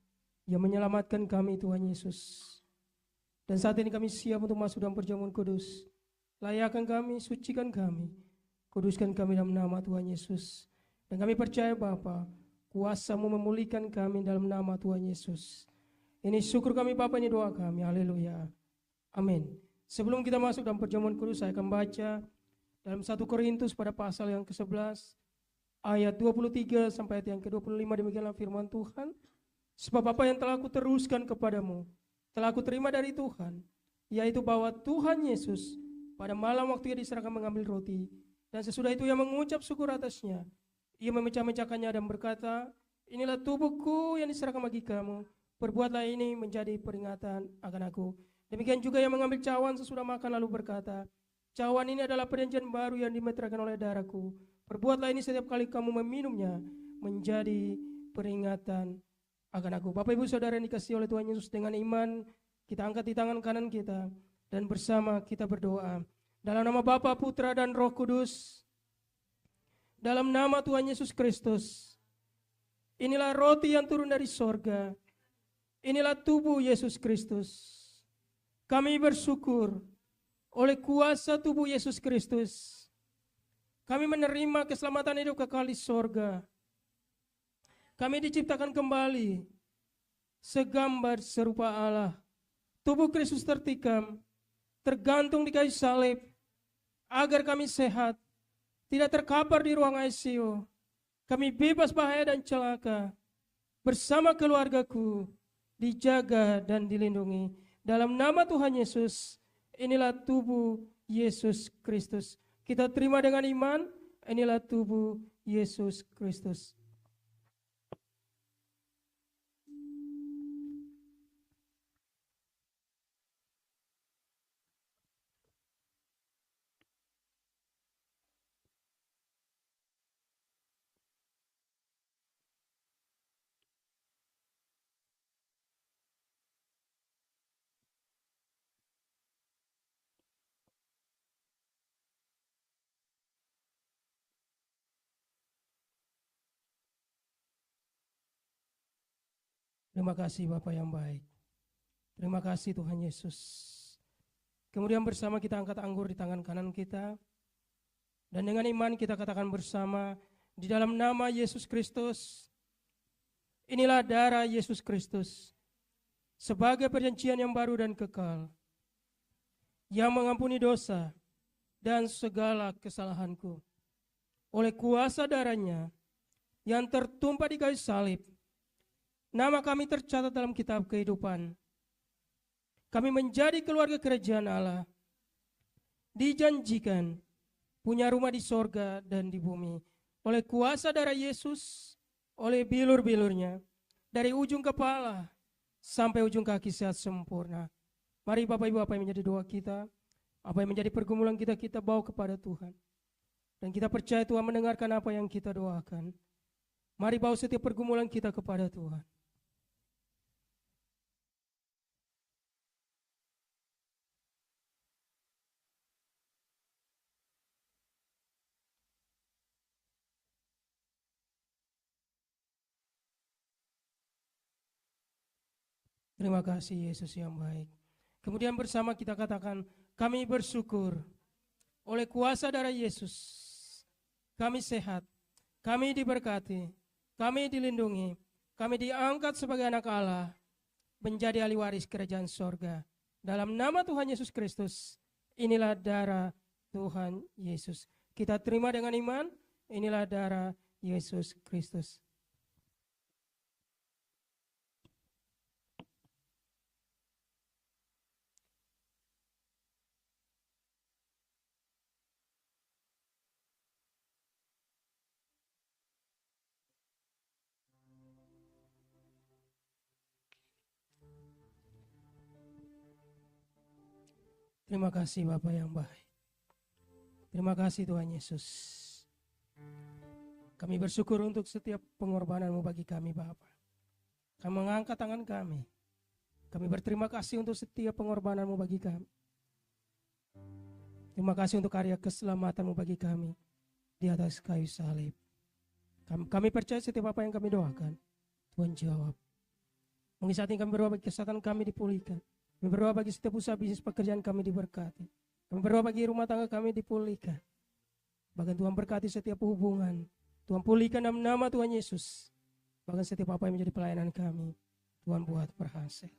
yang menyelamatkan kami Tuhan Yesus. Dan saat ini kami siap untuk masuk dalam perjamuan kudus. Layakkan kami, sucikan kami, kuduskan kami dalam nama Tuhan Yesus. Dan kami percaya Bapa, kuasa-Mu memulihkan kami dalam nama Tuhan Yesus. Ini syukur kami Bapa, ini doa kami. Haleluya. Amin. Sebelum kita masuk dalam perjamuan kudus, saya akan baca dalam 1 Korintus pada pasal yang ke-11 ayat 23 sampai ayat yang ke-25. Demikianlah firman Tuhan. Sebab apa yang telah aku teruskan kepadamu telah aku terima dari Tuhan, yaitu bahwa Tuhan Yesus pada malam waktu ia diserahkan mengambil roti, dan sesudah itu ia mengucap syukur atasnya. Ia memecah-mecahkannya dan berkata, inilah tubuhku yang diserahkan bagi kamu, perbuatlah ini menjadi peringatan akan aku. Demikian juga ia mengambil cawan sesudah makan lalu berkata, cawan ini adalah perjanjian baru yang dimeteraikan oleh darahku. Perbuatlah ini setiap kali kamu meminumnya menjadi peringatan akan aku. Bapak Ibu Saudara yang dikasihi oleh Tuhan Yesus, dengan iman kita angkat di tangan kanan kita dan bersama kita berdoa. Dalam nama Bapa, Putra dan Roh Kudus, dalam nama Tuhan Yesus Kristus, inilah roti yang turun dari sorga, inilah tubuh Yesus Kristus. Kami bersyukur oleh kuasa tubuh Yesus Kristus, kami menerima keselamatan hidup kekal di sorga. Kami diciptakan kembali segambar serupa Allah. Tubuh Kristus tertikam, tergantung di kayu salib, agar kami sehat, tidak terkapar di ruang ICU. Kami bebas bahaya dan celaka. Bersama keluargaku, dijaga dan dilindungi. Dalam nama Tuhan Yesus, inilah tubuh Yesus Kristus. Kita terima dengan iman, inilah tubuh Yesus Kristus. Terima kasih Bapak yang baik. Terima kasih Tuhan Yesus. Kemudian bersama kita angkat anggur di tangan kanan kita. Dan dengan iman kita katakan bersama, di dalam nama Yesus Kristus, inilah darah Yesus Kristus, sebagai perjanjian yang baru dan kekal, yang mengampuni dosa dan segala kesalahanku. Oleh kuasa darahnya yang tertumpah di kayu salib, nama kami tercatat dalam kitab kehidupan. Kami menjadi keluarga kerajaan Allah, dijanjikan punya rumah di sorga dan di bumi. Oleh kuasa darah Yesus, oleh bilur-bilurnya, dari ujung kepala sampai ujung kaki sehat sempurna. Mari Bapak Ibu, apa yang menjadi doa kita, apa yang menjadi pergumulan kita, kita bawa kepada Tuhan. Dan kita percaya Tuhan mendengarkan apa yang kita doakan. Mari bawa setiap pergumulan kita kepada Tuhan. Terima kasih Yesus yang baik. Kemudian bersama kita katakan, kami bersyukur oleh kuasa darah Yesus, kami sehat, kami diberkati, kami dilindungi, kami diangkat sebagai anak Allah, menjadi ahli waris kerajaan sorga. Dalam nama Tuhan Yesus Kristus, inilah darah Tuhan Yesus. Kita terima dengan iman, inilah darah Yesus Kristus. Terima kasih Bapak yang baik. Terima kasih Tuhan Yesus. Kami bersyukur untuk setiap pengorbanan-Mu bagi kami Bapak. Kami mengangkat tangan kami. Kami berterima kasih untuk setiap pengorbanan-Mu bagi kami. Terima kasih untuk karya keselamatan-Mu bagi kami di atas kayu salib. Kami percaya setiap apa yang kami doakan, Tuhan jawab. Mungkin saat ini kami berdoa bagi kesehatan kami dipulihkan. Kami berdoa bagi setiap usaha bisnis pekerjaan kami diberkati. Kami berdoa bagi rumah tangga kami dipulihkan. Bahkan Tuhan berkati setiap hubungan. Tuhan pulihkan dalam nama Tuhan Yesus. Bahkan setiap apa yang menjadi pelayanan kami, Tuhan buat berhasil.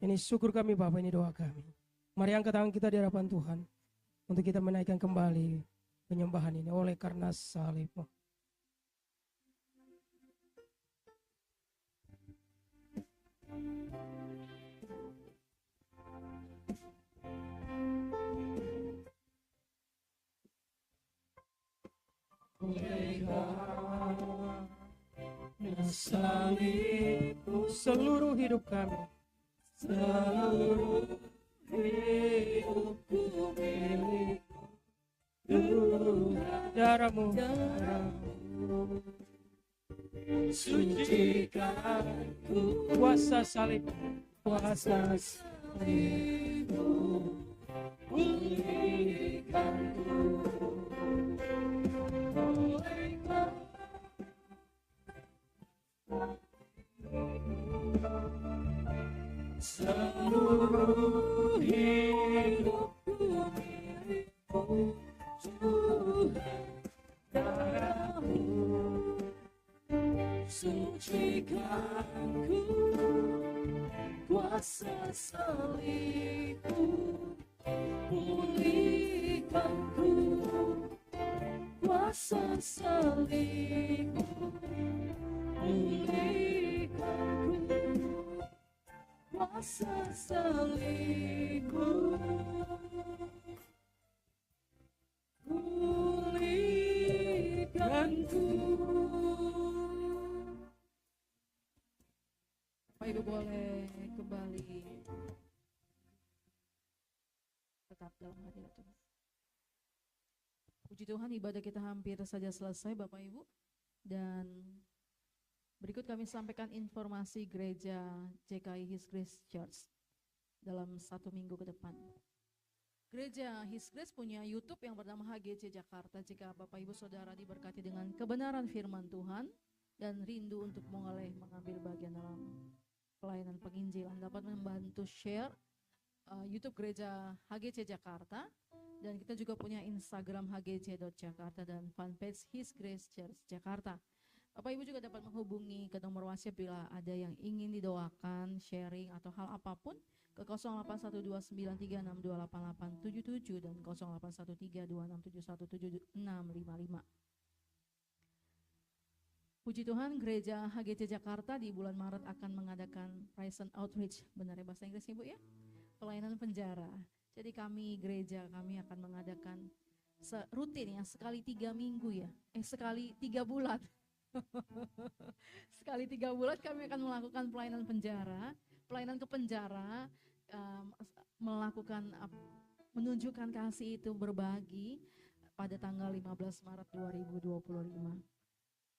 Ini syukur kami Bapa, ini doa kami. Mari angkat tangan kita di hadapan Tuhan untuk kita menaikkan kembali penyembahan ini oleh karena salib-Mu. Salib-Mu seluruh hidup kami, seluruh hidupku milik-Mu, darah-Mu, sucikan kuasa salib-Mu, kuasa salib-Mu, pulihkanku. Seluruh hidupku milik-Mu, Tuhan, darah-Mu, sucikanku, kuasa salib-Mu, pulihkanku, kuasa salib-Mu, pulihkanku, kuasa salib-Mu, pulihkanku. Bapak Ibu boleh kembali tetap dalam hadirat Tuhan. Puji Tuhan, ibadah kita hampir saja selesai Bapak Ibu. Dan berikut kami sampaikan informasi gereja JKI His Grace Church dalam 1 minggu ke depan. Gereja His Grace punya YouTube yang bernama HGC Jakarta. Jika Bapak Ibu Saudara diberkati dengan kebenaran firman Tuhan dan rindu untuk mengambil bagian dalam pelayanan penginjilan, dapat membantu share YouTube gereja HGC Jakarta. Dan kita juga punya Instagram hgc.jakarta dan fanpage His Grace Church Jakarta. Bapak Ibu juga dapat menghubungi ke nomor WhatsApp bila ada yang ingin didoakan, sharing atau hal apapun ke 081293628877 dan 081326717655. Puji Tuhan, gereja HGC Jakarta di bulan Maret akan mengadakan Prison Outreach, benar ya bahasa Inggris Ibu ya? Pelayanan penjara. Jadi gereja kami akan mengadakan rutin ya, sekali 3 minggu ya, sekali 3 bulan. Sekali 3 bulan kami akan melakukan pelayanan ke penjara, menunjukkan kasih itu, berbagi pada tanggal 15 Maret 2025.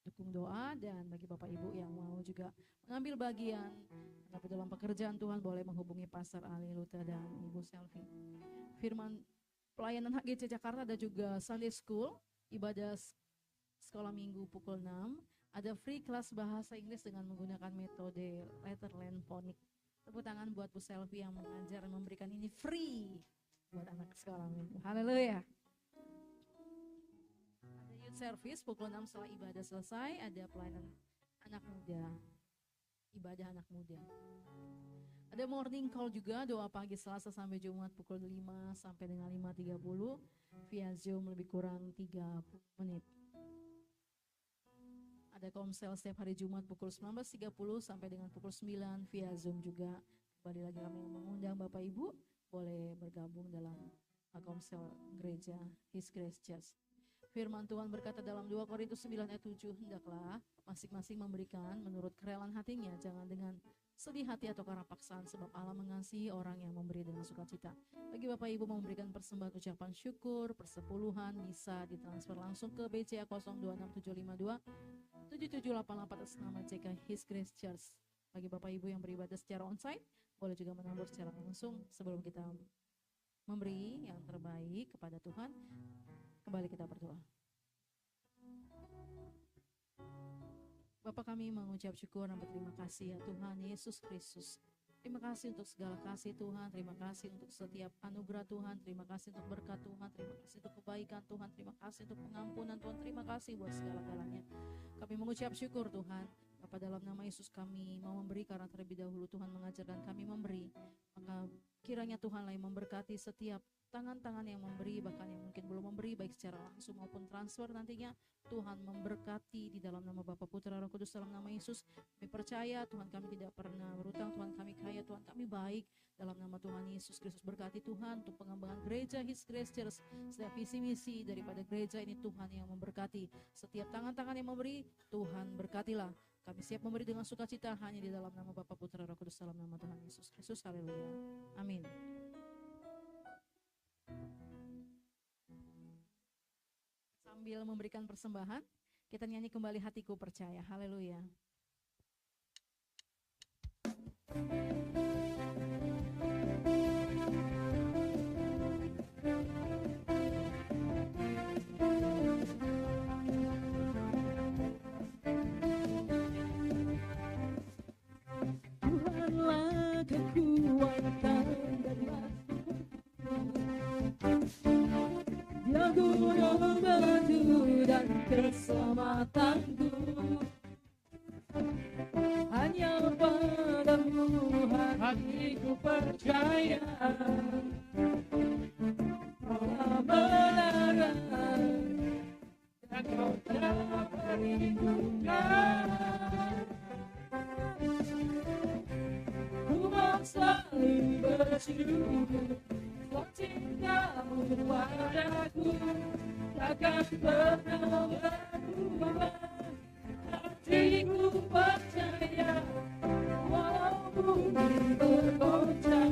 Dukung doa, dan bagi Bapak Ibu yang mau juga mengambil bagian tapi dalam pekerjaan Tuhan boleh menghubungi Pastor Ali Luther dan Ibu Selvi. Firman pelayanan HGC Jakarta ada juga Sunday School, ibadah sekolah minggu pukul 6, ada free kelas bahasa Inggris dengan menggunakan metode Letterland Phonic. Tepuk tangan buat Bu Selvi yang mengajar dan memberikan ini free buat anak sekolah minggu. Haleluya. Service pukul 6 setelah ibadah selesai, ada pelayanan anak muda, ibadah anak muda. Ada morning call juga, doa pagi Selasa sampai Jumat pukul 5 sampai dengan 5.30 via Zoom lebih kurang 30 menit. Ada komsel setiap hari Jumat pukul 19.30 sampai dengan pukul 9 via Zoom juga. Kembali lagi kami mengundang Bapak Ibu boleh bergabung dalam komsel gereja His Grace Church. Firman Tuhan berkata dalam 2 Korintus 9 ayat 7, hendaklah masing-masing memberikan menurut kerelaan hatinya, jangan dengan sedih hati atau karena paksaan, sebab Allah mengasihi orang yang memberi dengan sukacita. Bagi Bapak Ibu mau memberikan persembahan ucapan syukur, persepuluhan, bisa ditransfer langsung ke BCA 026752 7788 atas nama JK His Grace Church. Bagi Bapak Ibu yang beribadah secara onsite, boleh juga menabur secara langsung. Sebelum kita memberi yang terbaik kepada Tuhan, kembali kita berdoa. Bapa, kami mengucap syukur dan berterima kasih ya Tuhan Yesus Kristus. Terima kasih untuk segala kasih Tuhan, terima kasih untuk setiap anugerah Tuhan, terima kasih untuk berkat Tuhan, terima kasih untuk kebaikan Tuhan, terima kasih untuk pengampunan Tuhan, terima kasih buat segala-galanya. Kami mengucap syukur Tuhan, Bapa dalam nama Yesus kami mau memberi karena terlebih dahulu Tuhan mengajarkan kami memberi. Maka kiranya Tuhanlah yang memberkati setiap tangan-tangan yang memberi, bahkan yang mungkin belum memberi baik secara langsung maupun transfer nantinya. Tuhan memberkati di dalam nama Bapa, Putra, Roh Kudus, dalam nama Yesus. Kami percaya Tuhan kami tidak pernah berutang, Tuhan kami kaya, Tuhan kami baik. Dalam nama Tuhan Yesus Kristus berkati Tuhan untuk pengembangan gereja His Grace Church. Setiap visi misi daripada gereja ini Tuhan yang memberkati. Setiap tangan-tangan yang memberi, Tuhan berkatilah. Kami siap memberi dengan sukacita hanya di dalam nama Bapa, Putra, Roh Kudus, dalam nama Tuhan Yesus Kristus. Haleluya. Amin. Sambil memberikan persembahan, kita nyanyi kembali Hatiku Percaya. Haleluya. Tuhanlah kekuatan dan Dia gunung batu dan keselamatanku. Hanya padamu hatiku percaya. Kau benar dan kau telah perlindungan. Ku mau selalu bersyukur cintamu padaku takkan pernah berubah. Hatiku percaya walau bumi bergoncang,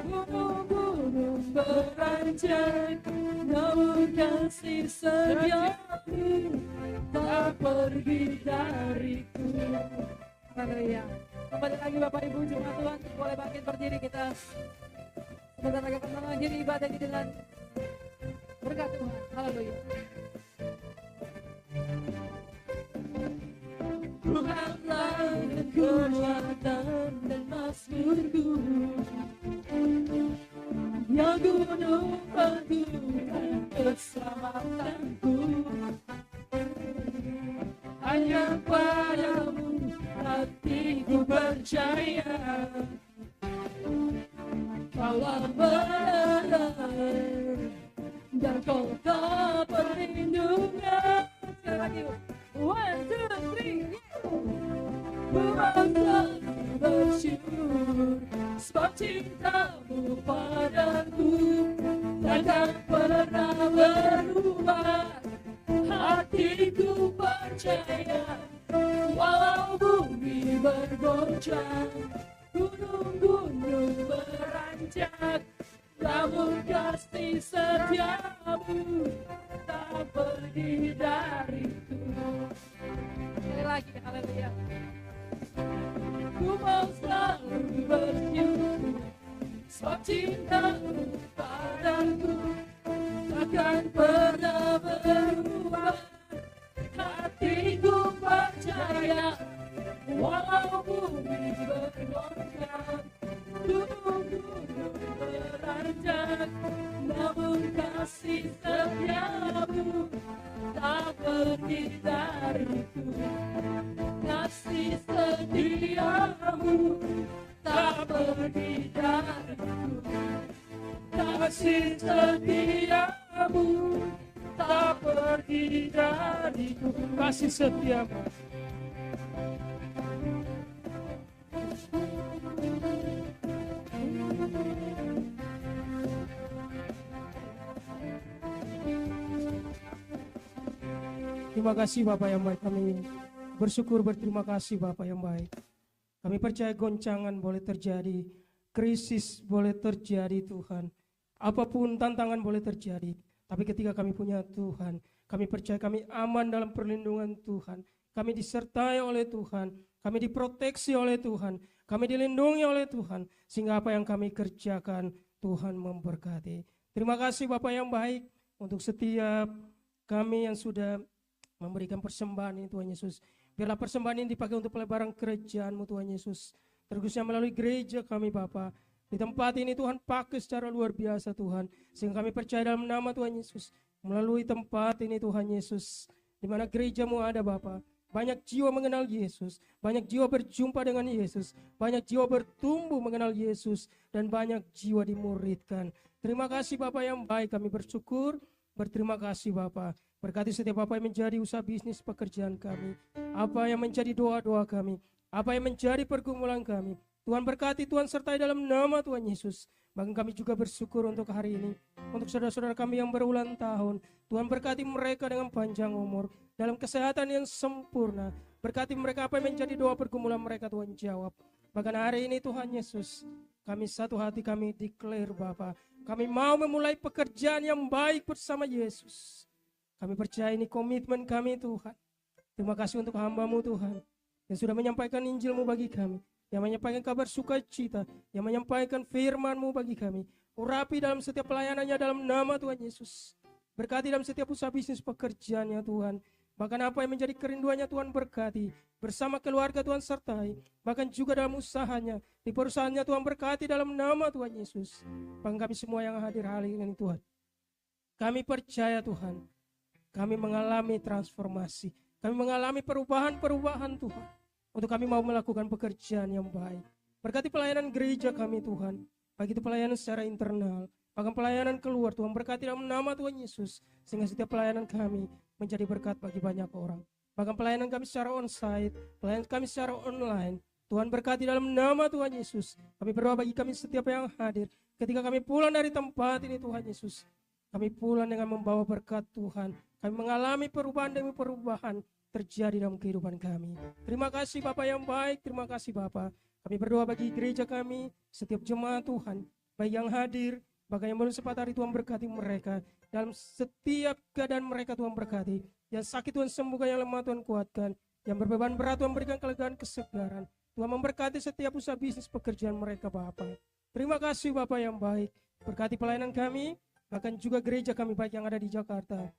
gunung-gunung beranjak, namun kasih setiamu tak pergi dariku. Haleluya. Kembali lagi Bapak Ibu jemaat Tuhan, boleh bangkit berdiri kita. Sebentar lagi akan mengakhiri ibadah ini dengan berkat Tuhan. Haleluya. Tuhanlah kekuatan dan mazmurku, Dia gunung batu dan keselamatanku. Hanya padamu hatiku percaya. Kaulah benar dan kau tak perlindungan. Sekali lagi, 1, 2, 3. Bangsa bersyukur sebab cintamu padaku takkan pernah berubah. Hatiku percaya walau bumi bergoncang, gunung-gunung beranjak, namun kasih setiamu tak pergi dariku. Sekali lagi, haleluya. Ku mau selalu bersyukur sebab cintamu padaku takkan pernah berubah. Hatiku percaya walau bumi bergoncang, gunung-gunung beranjak, namun kasih setiamu tak pergi dariku. Kasih setiamu tak pergi dariku. Kasih setiamu tak pergi dariku. Kasih setiamu. Terima kasih Bapak yang baik, kami bersyukur berterima kasih Bapak yang baik. Kami percaya goncangan boleh terjadi, krisis boleh terjadi Tuhan. Apapun tantangan boleh terjadi, tapi ketika kami punya Tuhan, kami percaya kami aman dalam perlindungan Tuhan. Kami disertai oleh Tuhan, kami diproteksi oleh Tuhan, kami dilindungi oleh Tuhan. Sehingga apa yang kami kerjakan Tuhan memberkati. Terima kasih Bapak yang baik untuk setiap kami yang sudah memberikan persembahan ini Tuhan Yesus. Biarlah persembahan ini dipakai untuk pelebaran kerajaan-Mu Tuhan Yesus. terkhususnya melalui gereja kami Bapa. Di tempat ini Tuhan pakai secara luar biasa Tuhan, sehingga kami percaya dalam nama Tuhan Yesus, melalui tempat ini Tuhan Yesus, di mana gerejamu ada Bapa, banyak jiwa mengenal Yesus, banyak jiwa berjumpa dengan Yesus, banyak jiwa bertumbuh mengenal Yesus, dan banyak jiwa dimuridkan. Terima kasih Bapa yang baik, kami bersyukur, berterima kasih Bapa. Berkati setiap apa yang menjadi usaha bisnis pekerjaan kami, apa yang menjadi doa-doa kami, apa yang menjadi pergumulan kami. Tuhan berkati, Tuhan sertai dalam nama Tuhan Yesus. Bahkan kami juga bersyukur untuk hari ini, untuk saudara-saudara kami yang berulang tahun. Tuhan berkati mereka dengan panjang umur, dalam kesehatan yang sempurna. Berkati mereka, apa yang menjadi doa pergumulan mereka Tuhan jawab. Bahkan hari ini Tuhan Yesus, kami satu hati, kami declare Bapa, kami mau memulai pekerjaan yang baik bersama Yesus. Kami percaya ini komitmen kami Tuhan. Terima kasih untuk hamba-Mu Tuhan, yang sudah menyampaikan Injil-Mu bagi kami, yang menyampaikan kabar sukacita, yang menyampaikan firman-Mu bagi kami. Urapi dalam setiap pelayanannya dalam nama Tuhan Yesus. Berkati dalam setiap usaha bisnis pekerjaannya Tuhan. Bahkan apa yang menjadi kerinduannya Tuhan berkati. Bersama keluarga Tuhan sertai. Bahkan juga dalam usahanya, di perusahaannya Tuhan berkati dalam nama Tuhan Yesus. Bahkan kami semua yang hadir hari ini Tuhan, kami percaya Tuhan, kami mengalami transformasi. Kami mengalami perubahan-perubahan Tuhan, untuk kami mau melakukan pekerjaan yang baik. Berkati pelayanan gereja kami Tuhan, baik itu pelayanan secara internal, bahkan pelayanan keluar Tuhan, berkati dalam nama Tuhan Yesus, sehingga setiap pelayanan kami menjadi berkat bagi banyak orang. Bahkan pelayanan kami secara onsite, pelayanan kami secara online, Tuhan berkati dalam nama Tuhan Yesus. Kami berdoa bagi kami setiap yang hadir, ketika kami pulang dari tempat ini Tuhan Yesus, kami pulang dengan membawa berkat Tuhan. Kami mengalami perubahan demi perubahan terjadi dalam kehidupan kami. Terima kasih Bapa yang baik, terima kasih Bapa. Kami berdoa bagi gereja kami, setiap jemaat Tuhan, baik yang hadir, bahkan yang belum sempat hari, Tuhan berkati mereka. Dalam setiap keadaan mereka Tuhan berkati. Yang sakit Tuhan sembuhkan, yang lemah Tuhan kuatkan. Yang berbeban berat Tuhan berikan kelegaan, kesegaran. Tuhan memberkati setiap usaha bisnis pekerjaan mereka Bapa. Terima kasih Bapa yang baik. Berkati pelayanan kami, bahkan juga gereja kami baik yang ada di Jakarta,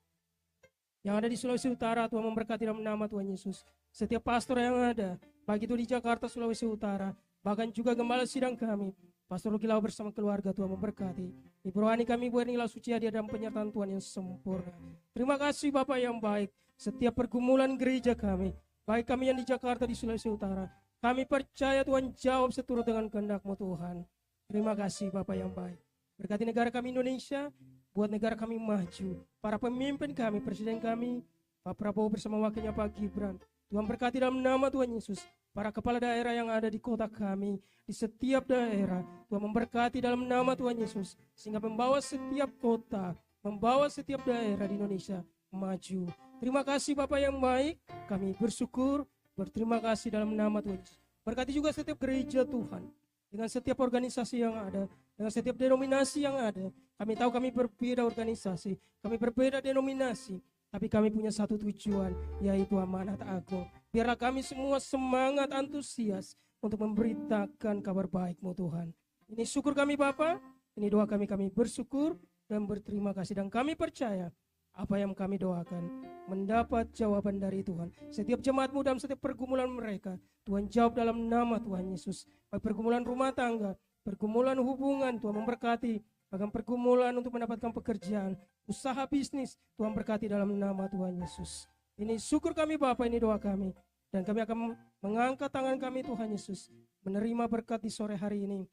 yang ada di Sulawesi Utara. Tuhan memberkati dalam nama Tuhan Yesus. Setiap pastor yang ada, baik itu di Jakarta, Sulawesi Utara, bahkan juga gembala sidang kami, Pastor Lukilau bersama keluarga, Tuhan memberkati. Ibu rohani kami, Bu Ernila Suci Hadia dalam penyertaan Tuhan yang sempurna. Terima kasih Bapak yang baik. Setiap pergumulan gereja kami, baik kami yang di Jakarta, di Sulawesi Utara, kami percaya Tuhan jawab seturut dengan kehendak-Mu Tuhan. Terima kasih Bapak yang baik. Berkati negara kami Indonesia, buat negara kami maju. Para pemimpin kami, Presiden kami, Pak Prabowo bersama wakilnya Pak Gibran. Tuhan berkati dalam nama Tuhan Yesus. Para kepala daerah yang ada di kota kami, di setiap daerah, Tuhan memberkati dalam nama Tuhan Yesus. Sehingga membawa setiap kota, membawa setiap daerah di Indonesia maju. Terima kasih Bapak yang baik. Kami bersyukur, berterima kasih dalam nama Tuhan Yesus. Berkati juga setiap gereja Tuhan, dengan setiap organisasi yang ada, dengan setiap denominasi yang ada. Kami tahu kami berbeda organisasi, kami berbeda denominasi, tapi kami punya satu tujuan, yaitu amanat agung. Biarlah kami semua semangat, antusias untuk memberitakan kabar baik-Mu Tuhan. Ini syukur kami Bapa, ini doa kami bersyukur dan berterima kasih. Dan kami percaya apa yang kami doakan mendapat jawaban dari Tuhan. Setiap jemaat-Mu dalam setiap pergumulan mereka, Tuhan jawab dalam nama Tuhan Yesus. Baik pergumulan rumah tangga, pergumulan hubungan, Tuhan memberkati. Bahkan pergumulan untuk mendapatkan pekerjaan, usaha bisnis, Tuhan berkati dalam nama Tuhan Yesus. Ini syukur kami Bapa, ini doa kami. Dan kami akan mengangkat tangan kami Tuhan Yesus, menerima berkat di sore hari ini.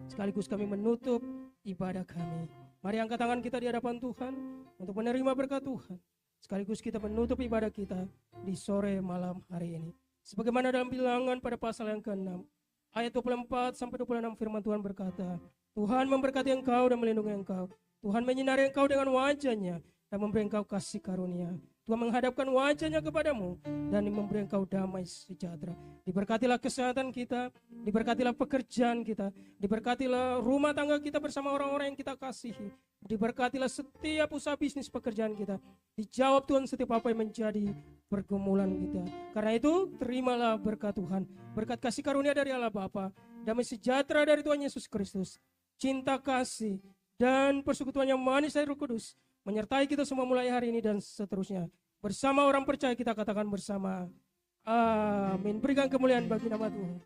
Sekaligus kami menutup ibadah kami. Mari angkat tangan kita di hadapan Tuhan untuk menerima berkat Tuhan. Sekaligus kita menutup ibadah kita di sore malam hari ini. Sebagaimana dalam Bilangan pada pasal yang ke-6, ayat 24 sampai 26 firman Tuhan berkata, Tuhan memberkati engkau dan melindungi engkau. Tuhan menyinari engkau dengan wajah-Nya dan memberi engkau kasih karunia. Tuhan menghadapkan wajah-Nya kepadamu dan memberi engkau damai sejahtera. Diberkatilah kesehatan kita, diberkatilah pekerjaan kita, diberkatilah rumah tangga kita bersama orang-orang yang kita kasihi. Diberkatilah setiap usaha bisnis pekerjaan kita. Dijawab Tuhan setiap apa yang menjadi pergumulan kita. Karena itu terimalah berkat Tuhan, berkat kasih karunia dari Allah Bapa, damai sejahtera dari Tuhan Yesus Kristus, cinta kasih dan persekutuan yang manis dari Roh Kudus menyertai kita semua mulai hari ini dan seterusnya. Bersama orang percaya kita katakan bersama, amin. Berikan kemuliaan bagi nama Tuhan.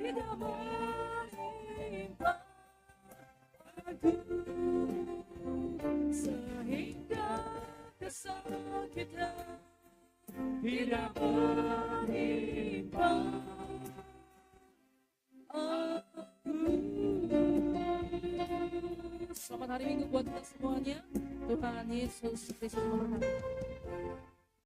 tidak menimpa aku, sehingga kesakitan tidak menimpa aku. Selamat hari Minggu buat kita semuanya. Tuhan Yesus Kristus memberkati.